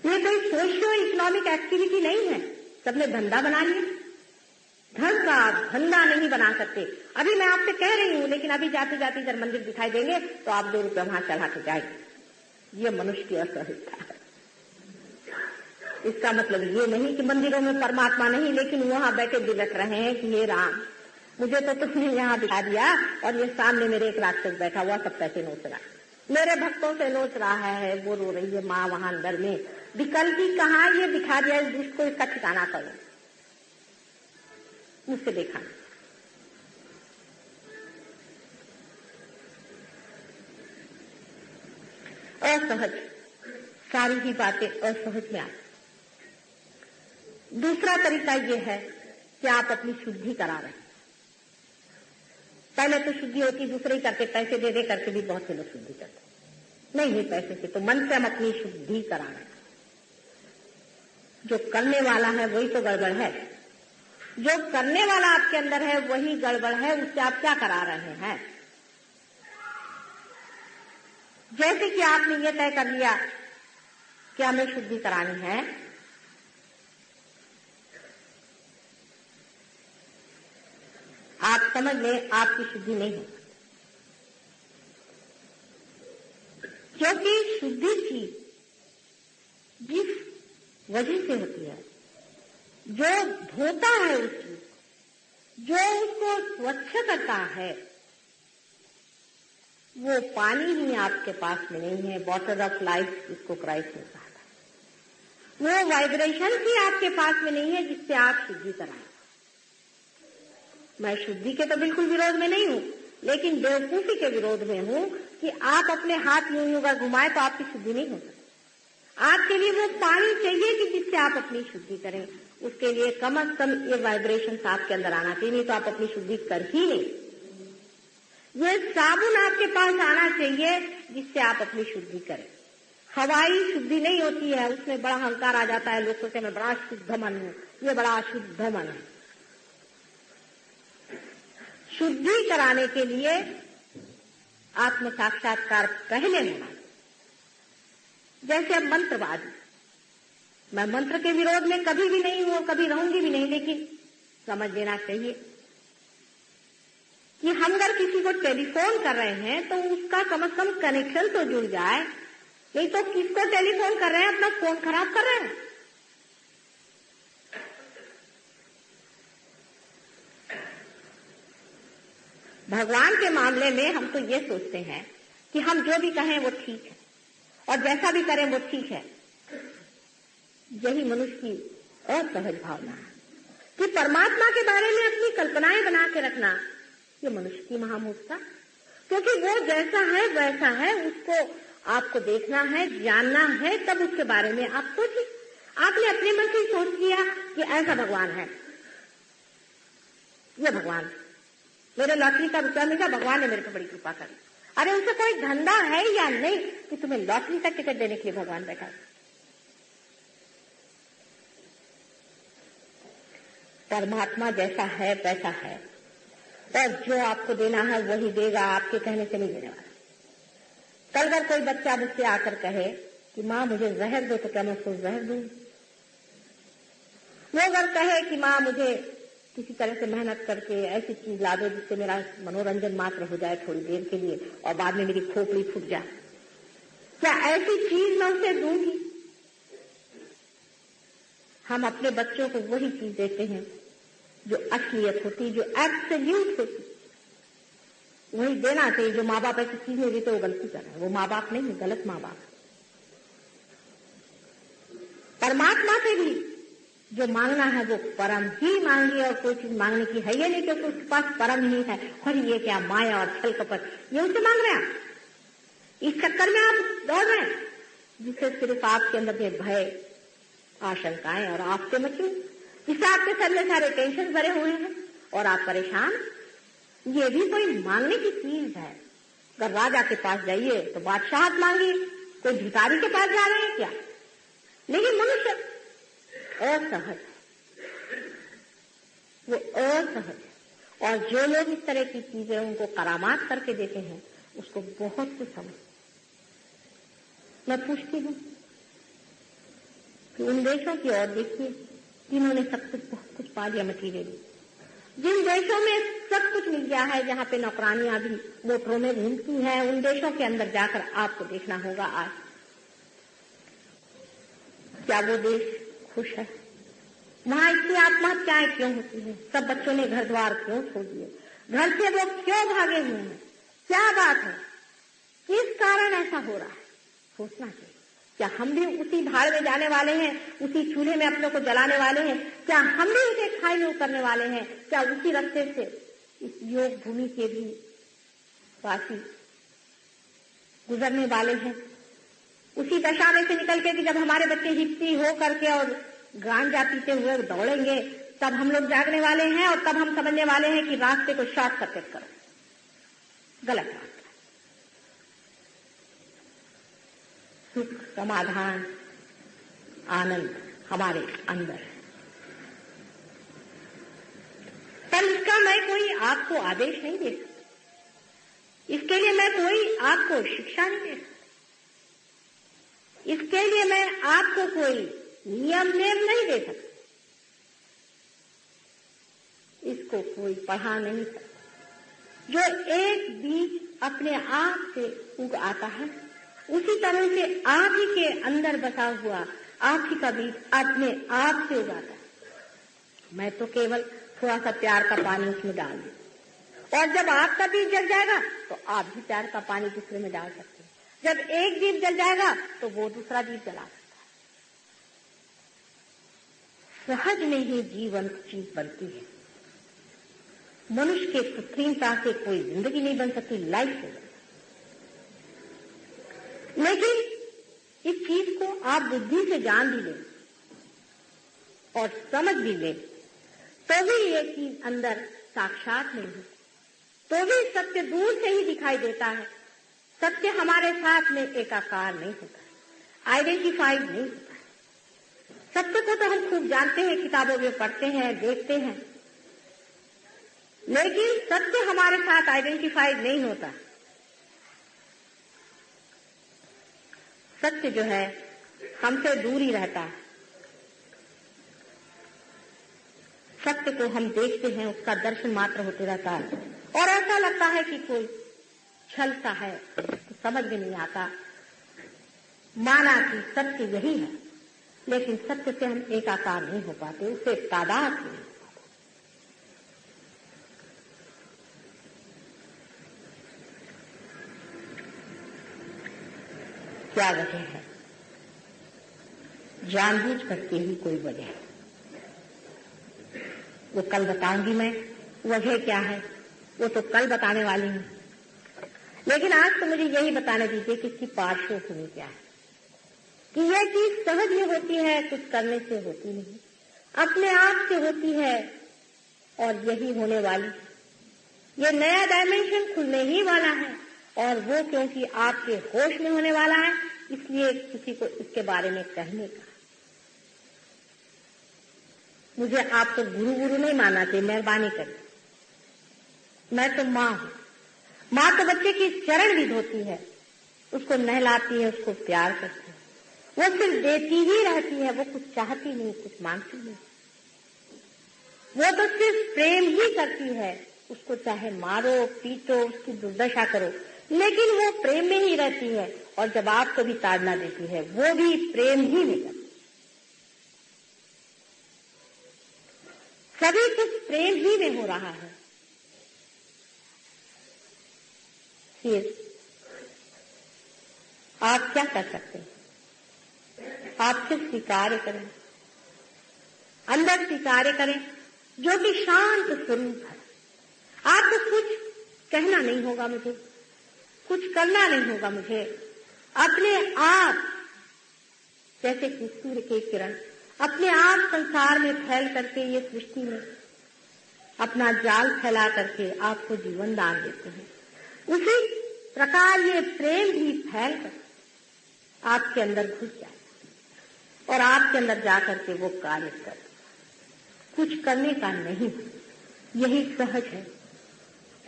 ये कोई सोशियो इकोनॉमिक एक्टिविटी नहीं है। सबने धंधा बना लिया। धर्म का धंधा नहीं बना सकते। अभी मैं आपसे कह रही हूं, लेकिन अभी जाते जाते इधर मंदिर दिखाई देंगे तो आप 2 रुपये वहां चढ़ा के जाएंगे। ये मनुष्य की असहिष्णुता है। इसका मतलब ये नहीं कि मंदिरों में परमात्मा नहीं, लेकिन वहां बैठे बिलख रहे हैं कि हे राम, मुझे तो तुमने यहाँ दिखा दिया और ये सामने मेरे एक राक्षस बैठा हुआ सब पैसे नोच रहा है, मेरे भक्तों से नोच रहा है, वो रो रही है माँ वहां अंदर में। विकल्प ही कहाँ, ये दिखा दिया जिसको इसका ठिकाना करो, मुझसे देखा। असहज, सारी ही बातें असहज में आती। दूसरा तरीका यह है कि आप अपनी शुद्धि करा रहे हैं। पहले तो शुद्धि होती दूसरे ही करते, पैसे दे दे करके भी बहुत से लोग शुद्धि करते। नहीं पैसे से, तो मन से हम अपनी शुद्धि करा रहे हैं। जो करने वाला है वही तो गड़बड़ है। जो करने वाला आपके अंदर है वही गड़बड़ है। उससे आप क्या करा रहे हैं? जैसे कि आपने ये तय कर लिया कि हमें शुद्धि करानी है, आप समझ लें आपकी शुद्धि नहीं है। क्योंकि शुद्धि चीज जिस वजह से होती है, जो धोता है उस चीज, जो उसको स्वच्छ करता है, वो पानी ही आपके पास में नहीं है। वाटर ऑफ लाइफ जिसको क्राइस्ट ने कहा था, वो वाइब्रेशन भी आपके पास में नहीं है जिससे आप शुद्धि कराएं। मैं शुद्धि के तो बिल्कुल विरोध में नहीं हूं, लेकिन बेवकूफी के विरोध में हूं कि आप अपने हाथ यूं यूं का घुमाए तो आपकी शुद्धि नहीं हो सकती। आपके लिए वो पानी चाहिए कि जिससे आप अपनी शुद्धि करें। उसके लिए कम से कम ये वाइब्रेशन आपके अंदर आना चाहिए, नहीं तो आप अपनी शुद्धि कर ही नहीं। ये साबुन आपके पास आना चाहिए जिससे आप अपनी शुद्धि करें। हवाई शुद्धि नहीं होती है, उसमें बड़ा अहंकार आ जाता है। लोग सोचते हैं मैं बड़ा शुद्ध मन हूं, ये बड़ा अशुद्ध मन है। शुद्धि कराने के लिए आत्म साक्षात्कार पहले होना। जैसे अब मंत्रवादी, मैं मंत्र के विरोध में कभी भी नहीं हूं, कभी रहूंगी भी नहीं, लेकिन समझ लेना चाहिए कि हम अगर किसी को टेलीफोन कर रहे हैं तो उसका कम से कम कनेक्शन तो जुड़ जाए। नहीं तो किसको टेलीफोन कर रहे हैं, अपना फोन खराब कर रहे हैं। भगवान के मामले में हम तो ये सोचते हैं कि हम जो भी कहें वो ठीक है और जैसा भी करें वो ठीक है। यही मनुष्य की असहज भावना है कि परमात्मा के बारे में अपनी कल्पनाएं बना के रखना, ये मनुष्य की महामूर्खता। क्योंकि वो जैसा है वैसा है, उसको आपको देखना है, जानना है, तब उसके बारे में आप सोचिए। आपने अपने मन से सोच लिया कि ऐसा भगवान है, ये भगवान मेरे लॉटरी का रुपया मिला, भगवान ने मेरे पर बड़ी कृपा करी। अरे उसे कोई धंधा है या नहीं कि तुम्हें लॉटरी का टिकट देने के लिए भगवान बैठा? परमात्मा जैसा है वैसा है और जो आपको देना है वही देगा, आपके कहने से नहीं देने वाला। कल अगर कोई बच्चा मुझसे आकर कहे कि माँ मुझे जहर दो, तो क्या मैं उसको जहर दूं? वो अगर कहे कि माँ मुझे किसी तरह से मेहनत करके ऐसी चीज ला दो जिससे मेरा मनोरंजन मात्र हो जाए थोड़ी देर के लिए और बाद में मेरी खोपड़ी फूट जाए, क्या ऐसी चीज मैं उसे दूंगी? हम अपने बच्चों को वही चीज देते हैं जो असलियत होती, जो एब्सोल्यूट होती। वही देना चाहिए। जो माँ बाप ऐसी चीज नहीं देते वो गलती कर रहे हैं, वो माँ बाप नहीं, गलत माँ बाप। परमात्मा से भी जो मांगना है वो परम ही मांगिए, और कोई चीज मांगने की है ये नहीं क्योंकि उसके पास परम ही है। और ये क्या माया और छल कपट, ये उससे मांग रहे हैं। इस चक्कर में आप दौड़ रहे हैं जिससे सिर्फ आपके अंदर के भय, आशंकाएं और आपसे मची, जिससे आपके सर में सारे टेंशन भरे हुए हैं और आप परेशान। ये भी कोई मांगने की चीज है। अगर राजा के पास जाइए तो बादशाहत मांगिए, कोई भिखारी के पास जा रहे हैं क्या? लेकिन मनुष्य असहज, वो असहज है। और जो लोग इस तरह की चीजें उनको करामात करके देते हैं उसको बहुत कुछ समझ। मैं पूछती हूँ कि उन देशों की ओर देखिए जिन्होंने सब कुछ, बहुत कुछ पा लिया मटीरियल। जिन देशों में सब कुछ मिल गया है, जहाँ पे नौकरानियां भी मोटरों में घूमती हैं, उन देशों के अंदर जाकर आपको देखना होगा आज क्या वो देश खुश है? वहां इतनी आत्महत्याएं क्यों होती है? सब बच्चों ने घर द्वार क्यों छोड़ दिए? घर से वो क्यों भागे हुए हैं? क्या बात है? किस कारण ऐसा हो रहा है? सोचना चाहिए। क्या हम भी उसी भाड़ में जाने वाले हैं, उसी चूल्हे में अपने को जलाने वाले हैं? क्या हम भी उसे खाई में उतरने वाले हैं? क्या उसी रास्ते से इस योग भूमि के भी वासी गुजरने वाले हैं? उसी दशा में से निकल के कि जब हमारे बच्चे हिप्पी हो करके और गांजा पीते हुए दौड़ेंगे तब हम लोग जागने वाले हैं और तब हम समझने वाले हैं कि रास्ते को शॉर्ट सर्किट करो, गलत रास्ता। सुख, समाधान, आनंद हमारे अंदर है। पर इसका मैं कोई आपको आदेश नहीं दे सकती, इसके लिए मैं कोई आपको शिक्षा नहीं दे सकती, इसके लिए मैं आपको कोई नियम नहीं दे सकती, इसको कोई पढ़ा नहीं सकता। जो एक बीज अपने आप से उग आता है उसी तरह से आप ही के अंदर बसा हुआ आप ही का बीज अपने आप से उगाता है। मैं तो केवल थोड़ा सा प्यार का पानी उसमें डाल दूं और जब आपका बीज जल जाएगा तो आप भी प्यार का पानी दूसरे में डाल सकते हैं। जब एक दीप जल जाएगा तो वो दूसरा दीप जला सकता है। सहज में ही जीवन चीज बनती है। मनुष्य के कृत्रिमता से कोई जिंदगी नहीं बन सकती, लाइफ से। लेकिन इस चीज को आप बुद्धि से जान भी लें और समझ भी लें तो भी ये चीज अंदर साक्षात नहीं है, तो भी सत्य दूर से ही दिखाई देता है। सत्य हमारे साथ में एकाकार नहीं होता है, आइडेंटिफाइड नहीं होता है। सत्य को तो हम खूब जानते हैं, किताबों में पढ़ते हैं, देखते हैं, लेकिन सत्य हमारे साथ आइडेंटिफाइड नहीं होता। सत्य जो है हमसे दूर ही रहता है। सत्य को हम देखते हैं, उसका दर्शन मात्र होते रहता है और ऐसा लगता है कि कोई छलता है, तो समझ में नहीं आता। माना कि सत्य यही है, लेकिन सत्य से हम एकाकार नहीं हो पाते, उससे तादाद नहीं हो पाते। क्या वजह है? जानबूझ करके ही कोई वजह है, वो कल बताऊंगी मैं। वजह क्या है वो तो कल बताने वाली हूं, लेकिन आज तो मुझे यही बताने दीजिए कि इसकी पार्श्वभूमि क्या है। कि यह चीज सहज में होती है, कुछ करने से होती नहीं, अपने आप से होती है और यही होने वाली। ये नया डायमेंशन खुलने ही वाला है और वो क्योंकि आपके होश में होने वाला है इसलिए किसी को इसके बारे में कहने का। मुझे आपको गुरु नहीं मानना चाहिए, मेहरबानी करें। मैं तो माँ हूं। माँ तो बच्चे की चरण भी धोती है, उसको नहलाती है, उसको प्यार करती है। वो सिर्फ देती ही रहती है, वो कुछ चाहती नहीं, कुछ मांगती नहीं। वो तो सिर्फ प्रेम ही करती है, उसको चाहे मारो पीटो, उसकी दुर्दशा करो, लेकिन वो प्रेम में ही रहती है। और जब आपको भी ताड़ना देती है वो भी प्रेम ही में करती है। सभी कुछ प्रेम ही में हो रहा है। फिर आप क्या कर सकते हैं? आप सिर्फ स्वीकार करें, अंदर स्वीकार करें, जो कि शांत स्वरूप है। आपको कुछ कहना नहीं होगा मुझे, कुछ करना नहीं होगा मुझे। अपने आप जैसे कि सूर्य के किरण अपने आप संसार में फैल करके, ये सृष्टि में अपना जाल फैला करके आपको जीवन दान देते हैं, उसी प्रकार ये प्रेम भी फैल कर आपके अंदर घुस जाए और आपके अंदर जाकर के वो कार्य कर। कुछ करने का नहीं, यही सहज है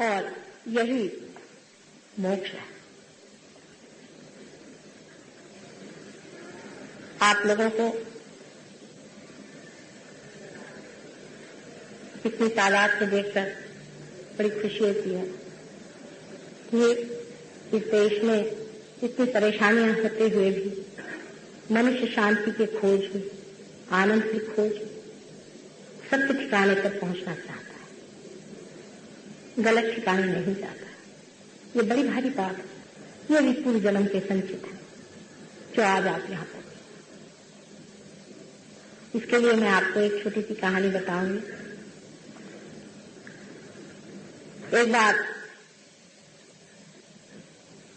और यही मोक्ष है। आप लोगों को इतनी तादाद को देखकर बड़ी खुशी होती है कि इस देश में इतनी परेशानियां होते हुए भी मनुष्य शांति की खोज में, आनंद की खोज में, सत्य ठिकाने पर पहुंचना चाहता है, गलत ठिकाने नहीं जाता। ये बड़ी भारी बात है। ये भी पूर्व जन्म के संचित है जो आज आप यहाँ पर। इसके लिए मैं आपको एक छोटी सी कहानी बताऊंगी। एक बार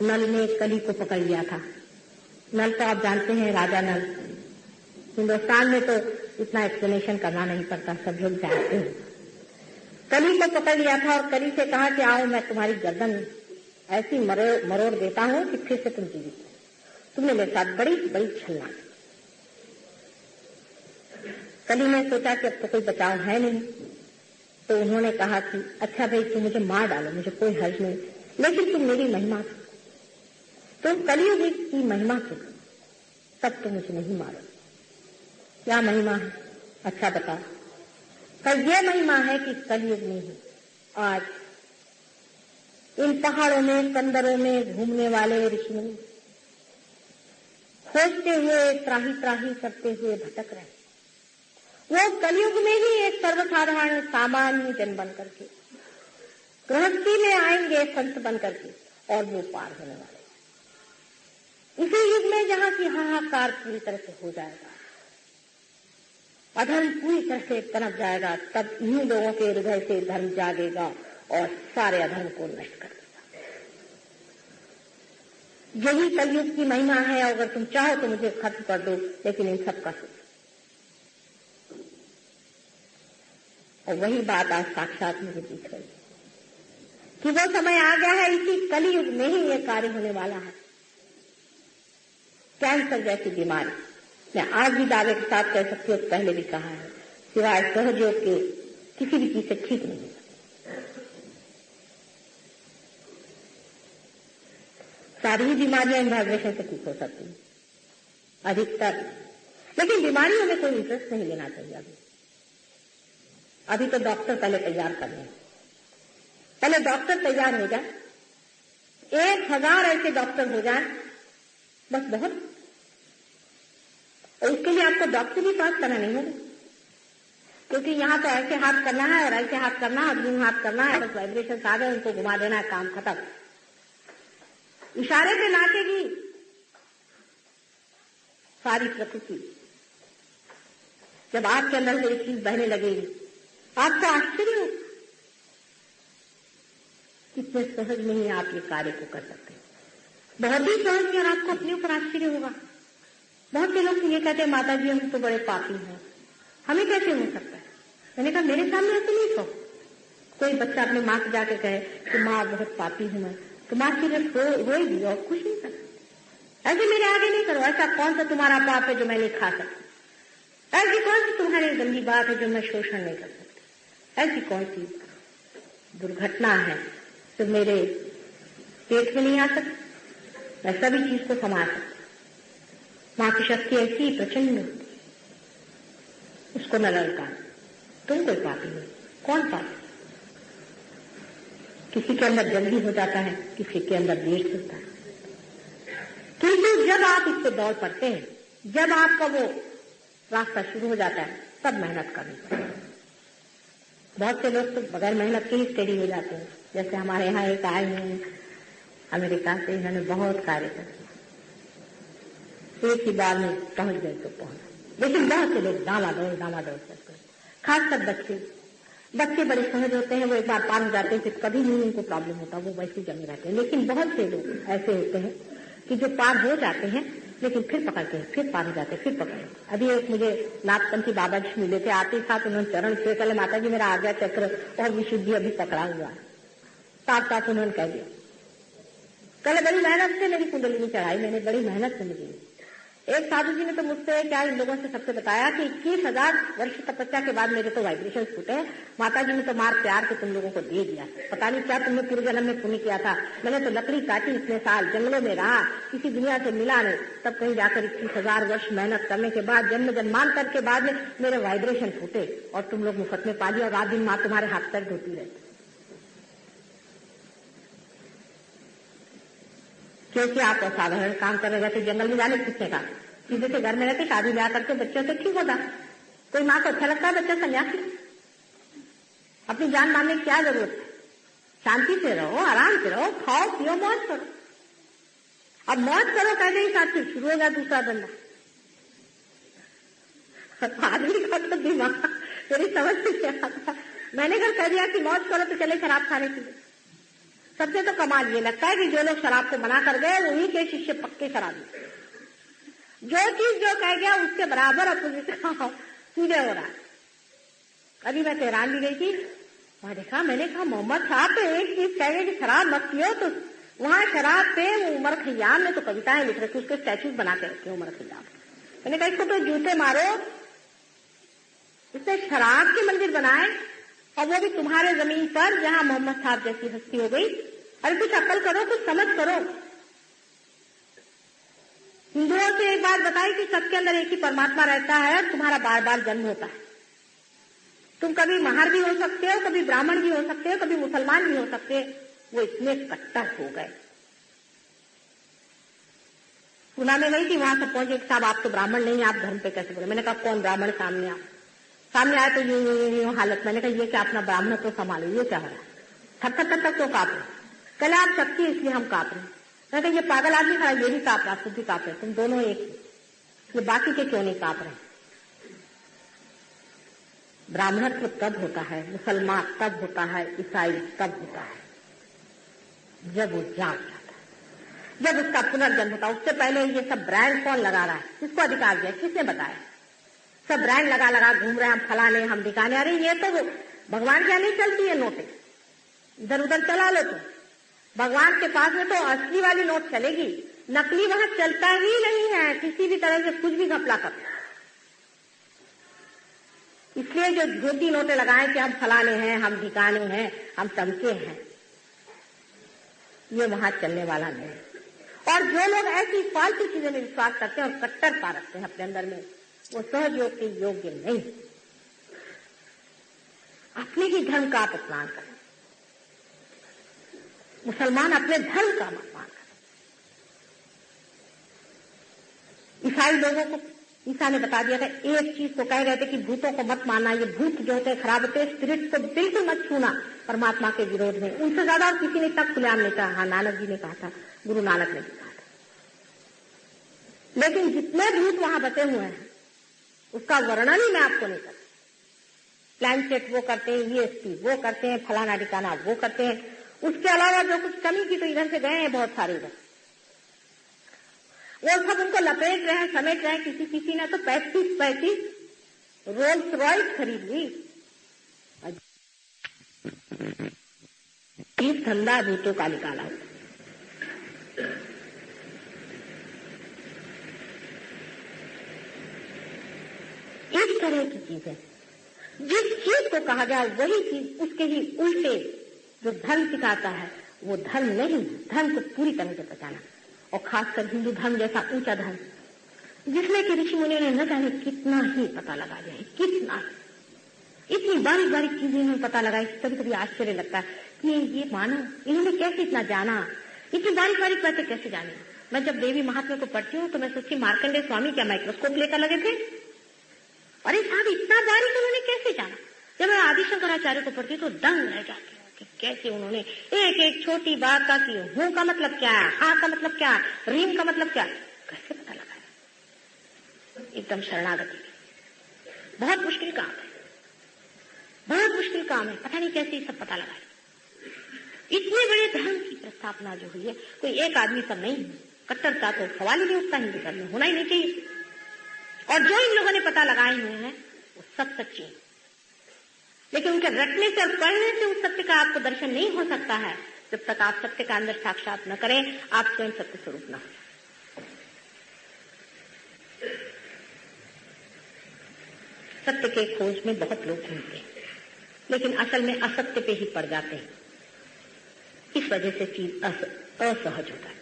नल ने कली को पकड़ लिया था। नल तो आप जानते हैं, राजा नल। हिंदुस्तान में तो इतना एक्सप्लेनेशन करना नहीं पड़ता, सब लोग जानते हैं। कली को पकड़ लिया था और कली से कहा कि आओ, मैं तुम्हारी गर्दन ऐसी मरोड़ देता हूं कि फिर से तुम जीवित। तुमने मेरे साथ बड़ी बड़ी छलना की। कली ने सोचा कि अब तो कोई बचाव है नहीं, तो उन्होंने कहा कि अच्छा भाई, तुम मुझे मार डालो, मुझे कोई हर्ज नहीं, लेकिन तुम मेरी महिमा, तुम कलियुग की महिमा को, तब तुम मुझे नहीं मारो। क्या महिमा है? अच्छा बताओ। पर यह महिमा है कि कलियुग में ही आज इन पहाड़ों में, कंदरों में घूमने वाले ऋषियों खोजते हुए, त्राही त्राही करते हुए भटक रहे, वो कलियुग में ही एक सर्वसाधारण सामान्य जन बन करके गृहस्थी में आएंगे, संत बन करके, और वो पार होने वाले। इसी युग में जहां की हाहाकार पूरी तरह से हो जाएगा, अधर्म पूरी तरह से पनप जाएगा, तब इन्हीं लोगों के हृदय से धर्म जागेगा और सारे अधर्म को नष्ट कर देगा। यही कलयुग की महिमा है। अगर तुम चाहो तो मुझे खत्म कर दो, लेकिन इन सब का सुख। और वही बात आज साक्षात मुझे दिख रही है कि वो समय आ गया है, इसी कलियुग में ही ये कार्य होने वाला है। कैंसर जैसी बीमारी, मैं आज भी दावे के साथ कह सकती हूँ, पहले भी कहा है, सिवाय सहयोग के किसी भी चीज से ठीक नहीं है। सारी ही बीमारियां इन वाइब्रेशन से ठीक हो सकती हैं अधिकतर, लेकिन बीमारियों में कोई इंटरेस्ट नहीं लेना चाहिए। अभी तो डॉक्टर पहले तैयार कर लें, पहले डॉक्टर तैयार हो जाए, 1000 ऐसे डॉक्टर हो जाए बस, बहुत। और उसके लिए आपको डॉक्टर भी पास करना नहीं होगा, क्योंकि यहाँ तो ऐसे हाथ करना है और ऐसे हाथ करना है और यूं हाथ करना है, बस वाइब्रेशन आ गए, उनको घुमा देना है, काम खत्म। इशारे पे नाचेगी सारी प्रकृति। जब आपके अंदर कोई चीज बहने लगेगी, आपको आश्चर्य हो कितने सहज में ही आप ये कार्य को कर सकते हैं। बहुत ही सहज में, और आपको अपने ऊपर आश्चर्य होगा। बहुत से लोग ये कहते हैं, माता जी हम तो बड़े पापी हैं, हमें कैसे हो सकता है? मैंने कहा मेरे सामने ऐसे नहीं कहो। कोई बच्चा अपनी माँ से जाके कहे कि माँ बहुत पापी हूं मैं, तो माँ सिर्फ रोएगी और कुछ नहीं सकती। ऐसे मेरे आगे नहीं करो। ऐसा कौन सा तुम्हारा पाप है जो मैं नहीं खा सकती? ऐसी कौन सी तुम्हारी गंदी बात है जो मैं शोषण नहीं कर सकती? ऐसी कौन सी दुर्घटना है जो मेरे पेट में नहीं आ सकती? मैं सभी चीज को संभाल सकती। मां की शक्ति ऐसी प्रचंड होती, उसको न ललकार। तुम कोई पापी नहीं। कौन पापी? किसी के अंदर जल्दी हो जाता है, किसी के अंदर देर से होता है, किंतु जब आप इससे दौड़ पड़ते हैं, जब आपका वो रास्ता शुरू हो जाता है, तब मेहनत करनी पड़ती है। बहुत से लोग तो बगैर मेहनत के ही स्टेडी हो जाते हैं। जैसे हमारे यहाँ एक आए हैं, अमेरिका से इन्होंने बहुत कार्य कर, एक ही बार में पहुंच गए तो पहुंच, लेकिन बहुत से लोग डामाडोल करते, खासकर बच्चे बड़े सहज होते हैं, वो एक बार पार हो जाते हैं, फिर कभी नहीं उनको प्रॉब्लम होता, वो वैसे जमे रहते हैं। लेकिन बहुत से लोग ऐसे होते हैं कि जो पार हो जाते हैं लेकिन फिर पकड़ते हैं, फिर पार हो जाते हैं, फिर पकड़ते। अभी एक मुझे नाथपंथी बाबा जी मिले थे, आते साथ उन्होंने चरण छुए, कल माता जी मेरा आज्ञा चक्र और विशुद्धि अभी पकड़ा हुआ है, साथ साथ उन्होंने कह दिया। कल बड़ी मेहनत से मेरी कुंडली में चढ़ाई, मैंने बड़ी मेहनत से मुझे। एक साधु जी ने तो मुझसे क्या इन लोगों से सबसे बताया कि 21,000 वर्ष तपस्या के बाद मेरे तो वाइब्रेशन फूटे, माता जी ने तो मार प्यार के तुम लोगों को दे दिया, पता नहीं क्या तुमने पूर्व जन्म में पुण्य किया था। मैंने तो लकड़ी काटी, इतने साल जंगलों में रहा, किसी दुनिया से मिला नहीं, तब कहीं जाकर 21,000 वर्ष मेहनत करने के बाद, जन्म जन्मांतर के बाद में मेरे वाइब्रेशन फूटे और तुम लोग मुफ्त में पा लिया, और रात दिन माँ तुम्हारे हाथ पैर धोती रहती, क्योंकि आप असाधारण काम कर रहे थे। जंगल में जाने किसने का, सीधे से घर में रहते, शादी ब्याह करके बच्चों से ठीक होता। कोई माँ को अच्छा लगता है बच्चा सन्यासी? अपनी जान मारने की क्या जरूरत है? शांति से रहो, आराम से रहो, खाओ पियो, मौज करो। अब मौज करो कहते ही साथ शुरू हो गया दूसरा धंधा। आदमी का तो दिमाग मेरी समझ से क्या आता। मैंने कल कह दिया कि मौज करो तो चले शराब खाने के लिए। सबसे तो कमाल ये लगता है कि जो लोग शराब को मना कर गए उन्हीं के शिष्य पक्के शराबी। जो चीज जो कह गया उसके बराबर अपोजिट सीधे हो रहा है। अभी मैं तेहरान भी गई थी, वहां देखा, मैंने कहा मोहम्मद साहब तो एक चीज कह गए कि शराब मत पियो, तो वहां शराब पे उमर खयाम ने तो कविताएं लिख रखी, उसके स्टैचूज बना के रखे उमर खयाम। मैंने कहा इसको तो जूते मारो, इसने शराब के मंदिर बनाए और वो भी तुम्हारे जमीन पर जहां मोहम्मद साहब जैसी हस्ती हो गई। अरे कुछ अक्ल करो, कुछ समझ करो। हिंदुओं से एक बात बताई कि सबके अंदर एक ही परमात्मा रहता है और तुम्हारा बार बार जन्म होता है। तुम कभी महार भी हो सकते हो, कभी ब्राह्मण भी हो सकते हो, कभी मुसलमान भी हो सकते हो। वो इतने कट्टर हो गए। पुना में गई थी, वहां से पहुंचे, साहब आप तो ब्राह्मण नहीं, आप धर्म पे कैसे बोले? मैंने कहा कौन ब्राह्मण? सामने आया तो यूं हालत। मैंने कहा ये क्या अपना ब्राह्मण तो संभालो, ये क्या हो रहा है? थक तो कांप रहे। कल आप शक्ति इसलिए हम कांप रहे। मैंने कहा ये पागल आदमी खड़ा, ये भी कांप रहा, खुद भी कांप रहे, तुम दोनों एक, ये बाकी के क्यों नहीं कांप रहे? ब्राह्मणत्व तब होता है, मुसलमान तब होता है, ईसाई तब होता है जब वो जाग जाता है, जब उसका पुनर्जन्म होता है। उससे पहले ये सब ब्रांड कौन लगा रहा है? किसको अधिकार दिया? किसने बताया? सब ब्रांड लगा घूम रहे हैं, हम फलाने, हम दिखाने। अरे ये तो भगवान क्या नहीं चलती है नोटें, इधर उधर चला लो। तो भगवान के पास में तो असली वाली नोट चलेगी, नकली वहां चलता ही नहीं है किसी भी तरह से, कुछ भी घपला कर। इसलिए जो झूठी नोटें लगाए कि हम फलाने हैं, हम ठिकाने हैं, हम तमके हैं, ये वहां चलने वाला नहीं। और जो लोग ऐसी फालतू चीजों में विश्वास करते हैं और कट्टरता रखते हैं अपने अंदर में, वो सहज योग के योग्य नहीं। अपने ही धर्म का अपमान करें। मुसलमान अपने धर्म का अपमान करें। ईसाई लोगों को ईसा ने बता दिया था, एक चीज को कह रहे थे कि भूतों को मत मानना, ये भूत जो होते हैं खराब होते हैं, स्पिरिट को बिल्कुल मत छूना परमात्मा के विरोध में। उनसे ज्यादा और किसी ने तक खुलेआम नहीं कहा। हाँ, नानक जी ने कहा था, गुरु नानक ने भी कहा था। लेकिन जितने भूत वहां बचे हुए हैं उसका वर्णन ही मैं आपको नहीं करता। प्लानचेट वो करते हैं, ESP वो करते हैं, फलाना ठिकाना वो करते हैं। उसके अलावा जो कुछ कमी की तो इधर से गए हैं बहुत सारे इधर, वो सब उनको लपेट रहे हैं, समेट रहे हैं। किसी ने तो 35 रोल्स रॉयस खरीद ली। इस धंधा भूतों का निकाला हुआ। इस तरह की चीजें, जिस चीज को कहा गया वही चीज उसके ही उल्टे जो धर्म सिखाता है वो धर्म नहीं। धर्म को पूरी तरह से पहचाना, और खासकर हिंदू धर्म जैसा ऊंचा धर्म जिसमें कि ऋषि मुनियों ने न जाने कितना ही पता लगा दिया है, कितना इतनी बारीक बारीक चीजें इन्होंने पता लगाई। कभी कभी आश्चर्य लगता है कि ये मानव इन्होंने कैसे इतना जाना, इतनी बारीक बारीक बातें कैसे जानी। मैं जब देवी महात्म्य को पढ़ती हूँ तो मैं सोचती मार्कंडेय स्वामी क्या माइक्रोस्कोप लेकर लगे थे? अरे साहब इतना बारीक उन्होंने कैसे जाना। जब मैं आदि शंकराचार्य को पढ़ती हूँ तो दंग रह जाती हूँ, कि कैसे उन्होंने एक एक छोटी बात का कि हूं का मतलब क्या है, हाँ का मतलब क्या है, रीम का मतलब क्या, कैसे पता लगाया। एकदम शरणागति। बहुत मुश्किल काम है, बहुत मुश्किल काम है। पता नहीं कैसे ये सब पता लगाया। इतने बड़े धर्म की प्रस्थापना जो हुई है, कोई एक आदमी पर नहीं, कट्टरता तो सवाल ही नहीं उठता हिंदू धर्म में, होना ही नहीं चाहिए। और जो इन लोगों ने पता लगाए हुए हैं वो सब सच्चे हैं, लेकिन उनके रटने से और पढ़ने से उस सत्य का आपको दर्शन नहीं हो सकता है जब तक आप सत्य का अंदर साक्षात न करें, आप स्वयं सत्य स्वरूप न हो। सत्य के खोज में बहुत लोग घूमते हैं, लेकिन असल में असत्य पे ही पड़ जाते हैं। इस वजह से चीज असहज हो जाती है।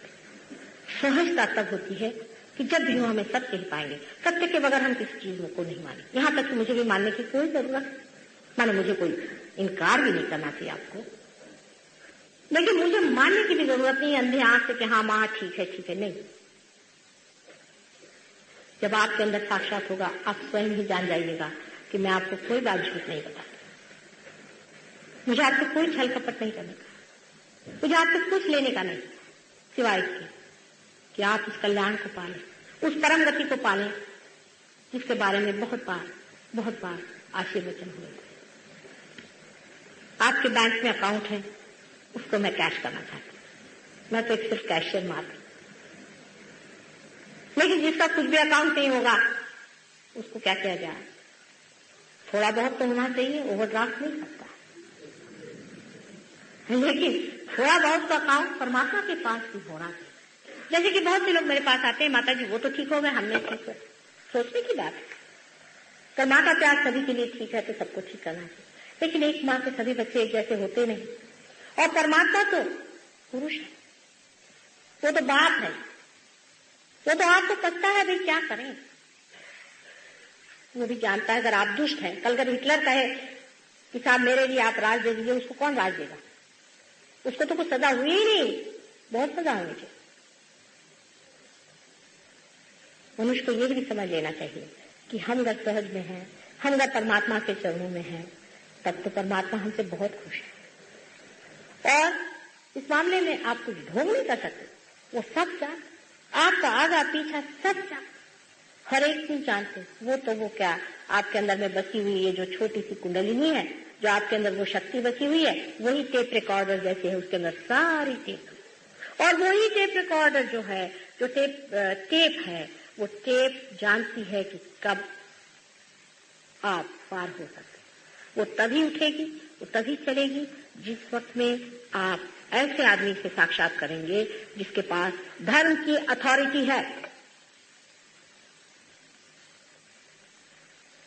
सहजता तब होती है कि जब भी हमें सत्य ही पाएंगे। सत्य के बगैर हम किसी चीज को नहीं माने। यहां तक कि मुझे भी मानने की कोई जरूरत, माने मुझे कोई इनकार भी नहीं करना चाहिए आपको, लेकिन मुझे मानने की भी जरूरत नहीं अंधे आंख से कि हाँ मां ठीक है नहीं। जब आपके अंदर साक्षात होगा, आप स्वयं ही जान जाइएगा कि मैं आपको कोई बात झूठ नहीं बताती, मुझे आपसे कोई छल कपट नहीं करने का, मुझे आपसे कुछ लेने का नहीं, सिवाय इसके कि आप उस कल्याण को पालें, उस परम गति को पालें जिसके बारे में बहुत बार आशीर्वचन हुए। आपके बैंक में अकाउंट है, उसको मैं कैश करना चाहती हूँ। मैं तो एक सिर्फ कैशियर मात्र, लेकिन जिसका कुछ भी अकाउंट नहीं होगा उसको क्या किया जाए? थोड़ा बहुत तो होना चाहिए, ओवरड्राफ्ट नहीं सकता, लेकिन थोड़ा बहुत तो अकाउंट परमात्मा के पास भी होना चाहिए। जैसे कि बहुत से लोग मेरे पास आते हैं, माता जी वो तो ठीक हो गए, हमने ठीक है। सोचने की बात है, तो माँ का प्यार सभी के लिए ठीक है तो सबको ठीक करना चाहिए, लेकिन एक माँ के सभी बच्चे एक जैसे होते नहीं। और परमात्मा तो पुरुष है, वो तो बाप है, वो तो आपको पता है भाई क्या करें। वो भी जानता है अगर आप दुष्ट हैं, कल अगर हिटलर कहे कि साहब मेरे लिए आप राज दे दीजिए, उसको कौन राज देगा? उसको तो कुछ सजा हुई ही नहीं, बहुत सजा होनी चाहिए। मनुष्य को ये भी समझ लेना चाहिए कि हम अगर सहज में हैं, हम अगर परमात्मा के चरणों में हैं, तब तो परमात्मा हमसे बहुत खुश है। और इस मामले में आप कुछ ढोंग नहीं कर सकते, वो सब जान, आपका आगा पीछा सब जान, हर एक चीज जानते। वो क्या आपके अंदर में बसी हुई ये जो छोटी सी कुंडलिनी है, जो आपके अंदर वो शक्ति बसी हुई है, वही टेप रिकॉर्डर जैसे है, उसके अंदर सारी टेप। और वही टेप रिकॉर्डर जो है, जो टेप है, वो टेप जानती है कि कब आप पार हो सकते। वो तभी उठेगी, वो तभी चलेगी जिस वक्त में आप ऐसे आदमी से साक्षात करेंगे जिसके पास धर्म की अथॉरिटी है।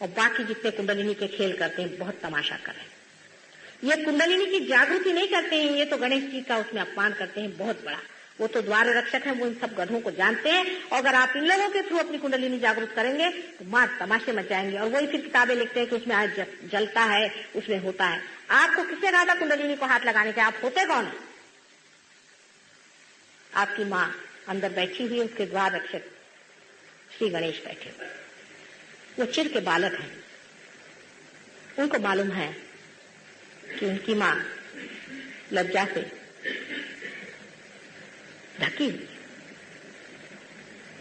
और बाकी जितने कुंडलिनी के खेल करते हैं बहुत तमाशा कर रहे हैं। ये कुंडलिनी की जागृति नहीं करते हैं, ये तो गणेश जी का उसमें अपमान करते हैं बहुत बड़ा। वो तो द्वार रक्षक है, वो इन सब गधों को जानते हैं। और अगर आप इन लोगों के थ्रू अपनी कुंडलिनी जागृत करेंगे तो मार तमाशे मच जाएंगे। और वही फिर किताबें लिखते हैं कि उसमें आज जलता है, उसमें होता है। आपको किसने कहा था कुंडलिनी को हाथ लगाने के? आप होते कौन है? आपकी माँ अंदर बैठी हुई है, उसके द्वार रक्षक श्री गणेश बैठे हुए, वो चिर के बालक हैं। उनको मालूम है कि उनकी माँ लज्जा से ढकी हुई,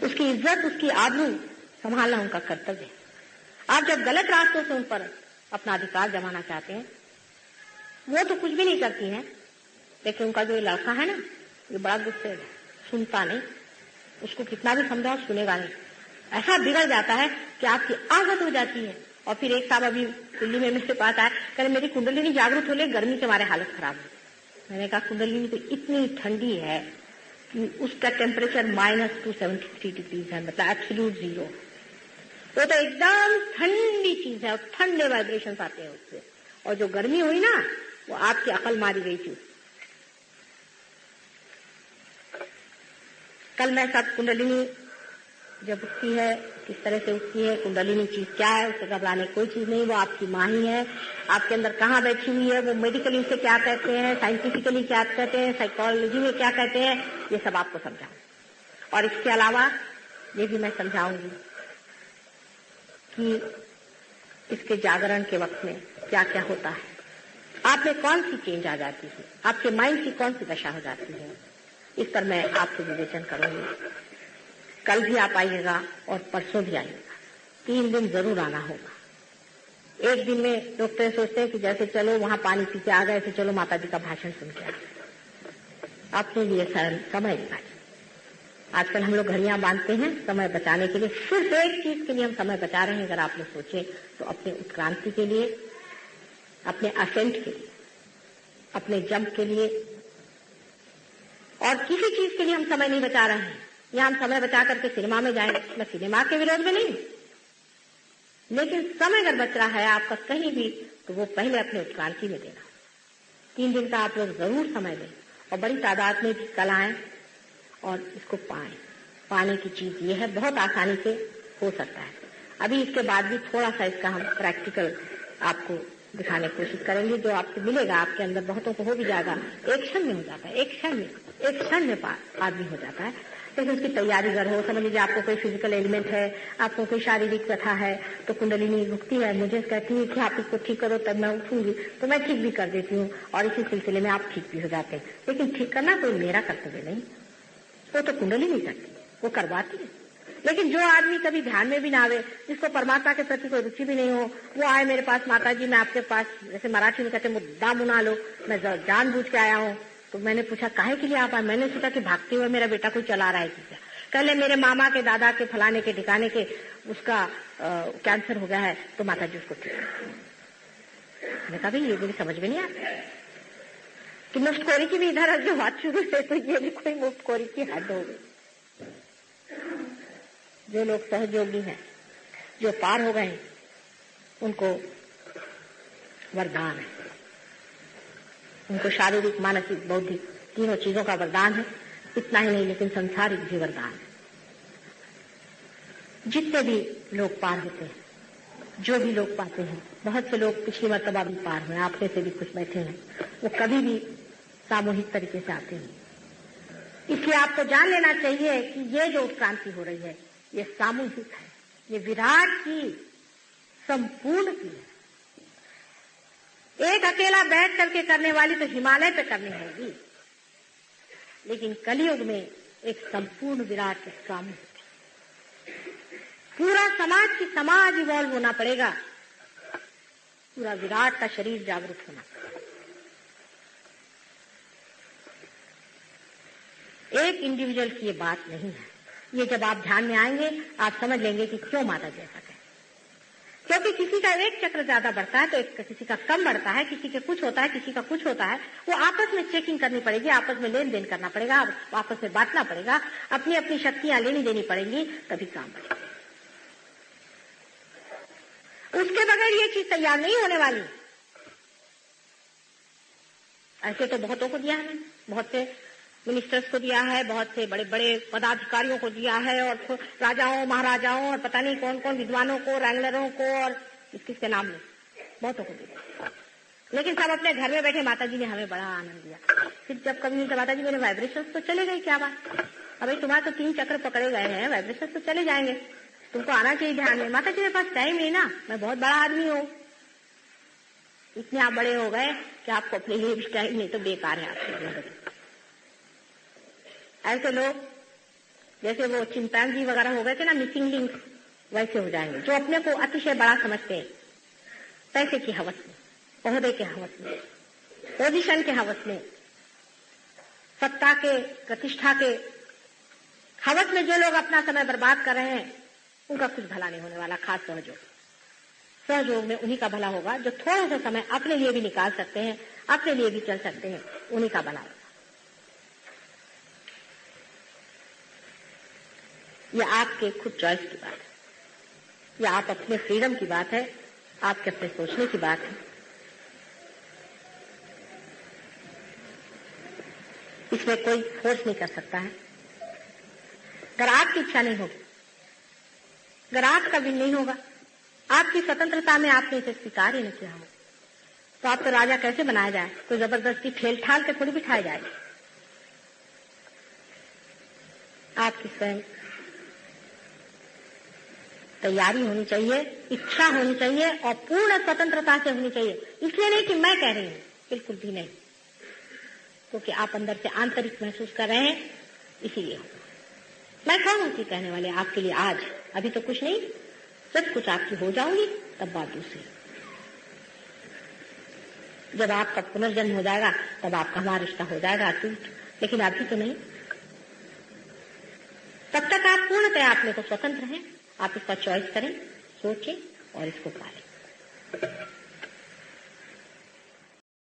उसकी इज्जत, उसकी आबरू संभालना उनका कर्तव्य है। आप जब गलत रास्तों से उन पर अपना अधिकार जमाना चाहते हैं, वो तो कुछ भी नहीं करती हैं, लेकिन उनका जो ये लड़का है ना, ये बड़ा गुस्से है, सुनता नहीं, उसको कितना भी समझाओ सुनेगा नहीं। ऐसा बिगड़ जाता है कि आपकी आदत हो जाती है। और फिर एक साहब अभी दिल्ली में मेरे पास आया, कह रहे मेरी कुंडलिनी जागृत हो ले, गर्मी से हमारे हालत खराब है। मैंने कहा कुंडलिनी तो इतनी ठंडी है कि उसका टेम्परेचर -273 डिग्रीज है, मतलब एब्सोल्यूट 0। वो तो एकदम ठंडी चीज है और ठंडे वाइब्रेशन आते हैं उससे। और जो गर्मी हुई ना, वो आपकी अकल मारी गई थी। कल मैं सब कुंडलिनी जब उठती है, किस तरह से उठती है, कुंडलिनी चीज क्या है, उससे घबराने कोई चीज नहीं। वो आपकी माँ ही है, आपके अंदर कहाँ बैठी हुई है, वो मेडिकली उसे क्या कहते हैं, साइंटिफिकली क्या कहते हैं, साइकोलॉजी में क्या कहते हैं, ये सब आपको समझाऊं। और इसके अलावा ये भी मैं समझाऊंगी कि इसके जागरण के वक्त में क्या क्या होता है। आप में कौन सी चेंज आ जाती है, आपके माइंड की कौन सी दशा हो जाती है, इस पर मैं आपसे विवेचन करूंगी। कल भी आप आइएगा और परसों भी आइएगा, 3 दिन जरूर आना होगा। एक दिन में लोग तो सोचते हैं कि जैसे चलो वहां पानी पी के आ गए तो चलो माता जी का भाषण सुन के आ गए। अपने लिए समय निकालिए। आजकल हम लोग घड़ियां बांधते हैं समय बचाने के लिए, सिर्फ एक चीज के लिए हम समय बचा रहे हैं। अगर आप लोग सोचें तो अपने उत्क्रांति के लिए, अपने असेंट के लिए, अपने जंप के लिए, और किसी चीज के लिए हम समय नहीं बचा रहे हैं। या हम समय बचा करके सिनेमा में जाएंगे, मैं सिनेमा के विरोध में नहीं, लेकिन समय अगर बच रहा है आपका कहीं भी, तो वो पहले अपने उत्क्रांति में देना। 3 दिन का आप लोग जरूर समय दें और बड़ी तादाद में भी कल आएं और इसको पाएं। पाने की चीज ये है, बहुत आसानी से हो सकता है। अभी इसके बाद भी थोड़ा सा इसका हम प्रैक्टिकल आपको दिखाने की कोशिश करेंगे। जो आपको मिलेगा आपके अंदर बहुतों को हो भी जाएगा, एक क्षण में हो जाता है, एक क्षण में आदमी हो जाता है। लेकिन उसकी तैयारी अगर हो, समझ लीजिए आपको कोई फिजिकल एलिमेंट है, आपको कोई शारीरिक व्यथा है, तो कुंडलिनी रुकती है, मुझे कहती है कि आप इसको ठीक करो, तब मैं उठूंगी, तो मैं ठीक भी कर देती हूँ और इसी सिलसिले में आप ठीक भी हो जाते हैं। लेकिन ठीक करना कोई मेरा कर्तव्य नहीं, वो तो कुंडलिनी करती, वो करवाती है। लेकिन जो आदमी कभी ध्यान में भी ना आवे, जिसको परमात्मा के प्रति कोई रुचि भी नहीं हो, वो आए मेरे पास, माता जी मैं आपके पास, जैसे मराठी में कहते मुद्दा मुना लो, मैं जानबूझ के आया हूँ। तो मैंने पूछा काहे के लिए आप आए? मैंने सोचा कि भागते हुए मेरा बेटा कोई चला रहा है क्या। कल मेरे मामा के, दादा के, फलाने के, ठिकाने के उसका कैंसर हो गया है, तो माता जी उसको ठीक। मैंने कहा भाई ये मेरी समझ में नहीं आता कि मुफ्तखोरी की भी इधर जो बात शुरू है, तो ये भी कोई मुफ्तखोरी की हद हो गई। जो लोग सहयोगी हैं, जो पार हो गए, उनको वरदान है, उनको शारीरिक, मानसिक, बौद्धिक तीनों चीजों का वरदान है। इतना ही नहीं, लेकिन संसारिक भी वरदान है। जितने भी लोग पार होते हैं, जो भी लोग पाते हैं, बहुत से लोग पिछली मर्तबा भी पार हुए, आप में से भी कुछ बैठे हैं, वो कभी भी सामूहिक तरीके से आते हैं। इसलिए आपको जान लेना चाहिए कि ये जो उत्क्रांति हो रही है, ये सामूहिक है, ये विराट की, संपूर्ण की है। एक अकेला बैठ करके करने वाली तो हिमालय पे करनी होगी, लेकिन कलयुग में एक संपूर्ण विराट सामूहिक, पूरा समाज की समाज इवॉल्व होना पड़ेगा, पूरा विराट का शरीर जागरूक होना पड़ेगा। एक इंडिविजुअल की ये बात नहीं है। ये जब आप ध्यान में आएंगे आप समझ लेंगे कि क्यों माता जी ऐसा कहते। क्योंकि किसी का एक चक्र ज्यादा बढ़ता है तो किसी का कम बढ़ता है, किसी के कुछ होता है, किसी का कुछ होता है। वो आपस में चेकिंग करनी पड़ेगी, आपस में लेन देन करना पड़ेगा, आपस में बांटना पड़ेगा, अपनी अपनी शक्तियां लेनी देनी पड़ेंगी, तभी काम बढ़ेगा। उसके बगैर ये चीज तैयार नहीं होने वाली। ऐसे तो बहुतों को दिया है, बहुत से मिनिस्टर्स को दिया है, बहुत से बड़े बड़े पदाधिकारियों को दिया है, और राजाओं, महाराजाओं, और पता नहीं कौन कौन विद्वानों को, रैंगलरों को, और किसके नाम में बहुतों को दिया। लेकिन सब अपने घर में बैठे, माता जी ने हमें बड़ा आनंद दिया। फिर जब कभी मिलते, माता जी मेरे वाइब्रेशंस तो चले गए, क्या बात, अभी तुम्हारे तो 3 चक्र पकड़े गए हैं, वाइब्रेशंस तो चले जाएंगे, तुमको आना चाहिए ध्यान में। माता जी मेरे पास टाइम नहीं ना, मैं बहुत बड़ा आदमी हूँ। इतने आप बड़े हो गए कि आपको अपने लिए भी टाइम नहीं, तो बेकार है आपकी। ऐसे लोग जैसे वो चिंपैंजी वगैरह हो गए थे ना, मिसिंग लिंक, वैसे हो जाएंगे, जो अपने को अतिशय बड़ा समझते हैं, पैसे की हवस में, ओहदे के हवस में, पोजीशन के हवस में, सत्ता के, प्रतिष्ठा के हवस में जो लोग अपना समय बर्बाद कर रहे हैं, उनका कुछ भला नहीं होने वाला। खास सहयोग में उन्हीं का भला होगा जो थोड़ा सा समय अपने लिए भी निकाल सकते हैं, अपने लिए भी चल सकते हैं, उन्हीं का भला होगा। यह आपके खुद चॉइस की बात है, यह आप अपने फ्रीडम की बात है, आपके अपने सोचने की बात है। इसमें कोई फोर्स नहीं कर सकता है। अगर आपकी इच्छा नहीं होगी, अगर आपका विल नहीं होगा, आपकी स्वतंत्रता में आपने इसे स्वीकार ही नहीं किया हो, तो आपको राजा कैसे बनाया जाए? कोई जबरदस्ती ठेल ठाल के थोड़ी बिठाया जाएगी। आपकी स्वयं तैयारी होनी चाहिए, इच्छा होनी चाहिए, और पूर्ण स्वतंत्रता से होनी चाहिए। इसलिए नहीं कि मैं कह रही हूं, बिल्कुल भी नहीं, क्योंकि आप अंदर से आंतरिक महसूस कर रहे हैं, इसीलिए मैं कौन होती कहने वाले आपके लिए आज, अभी तो कुछ नहीं, सब कुछ आपकी हो जाऊंगी, तब बात दूसरी। जब आपका पुनर्जन्म हो जाएगा तब आपका हमारा रिश्ता हो जाएगा अटूट, लेकिन अभी तो नहीं। तब तक आप पूर्णतः अपने को स्वतंत्र हैं, आप इसका चॉइस करें, सोचें और इसको पालें।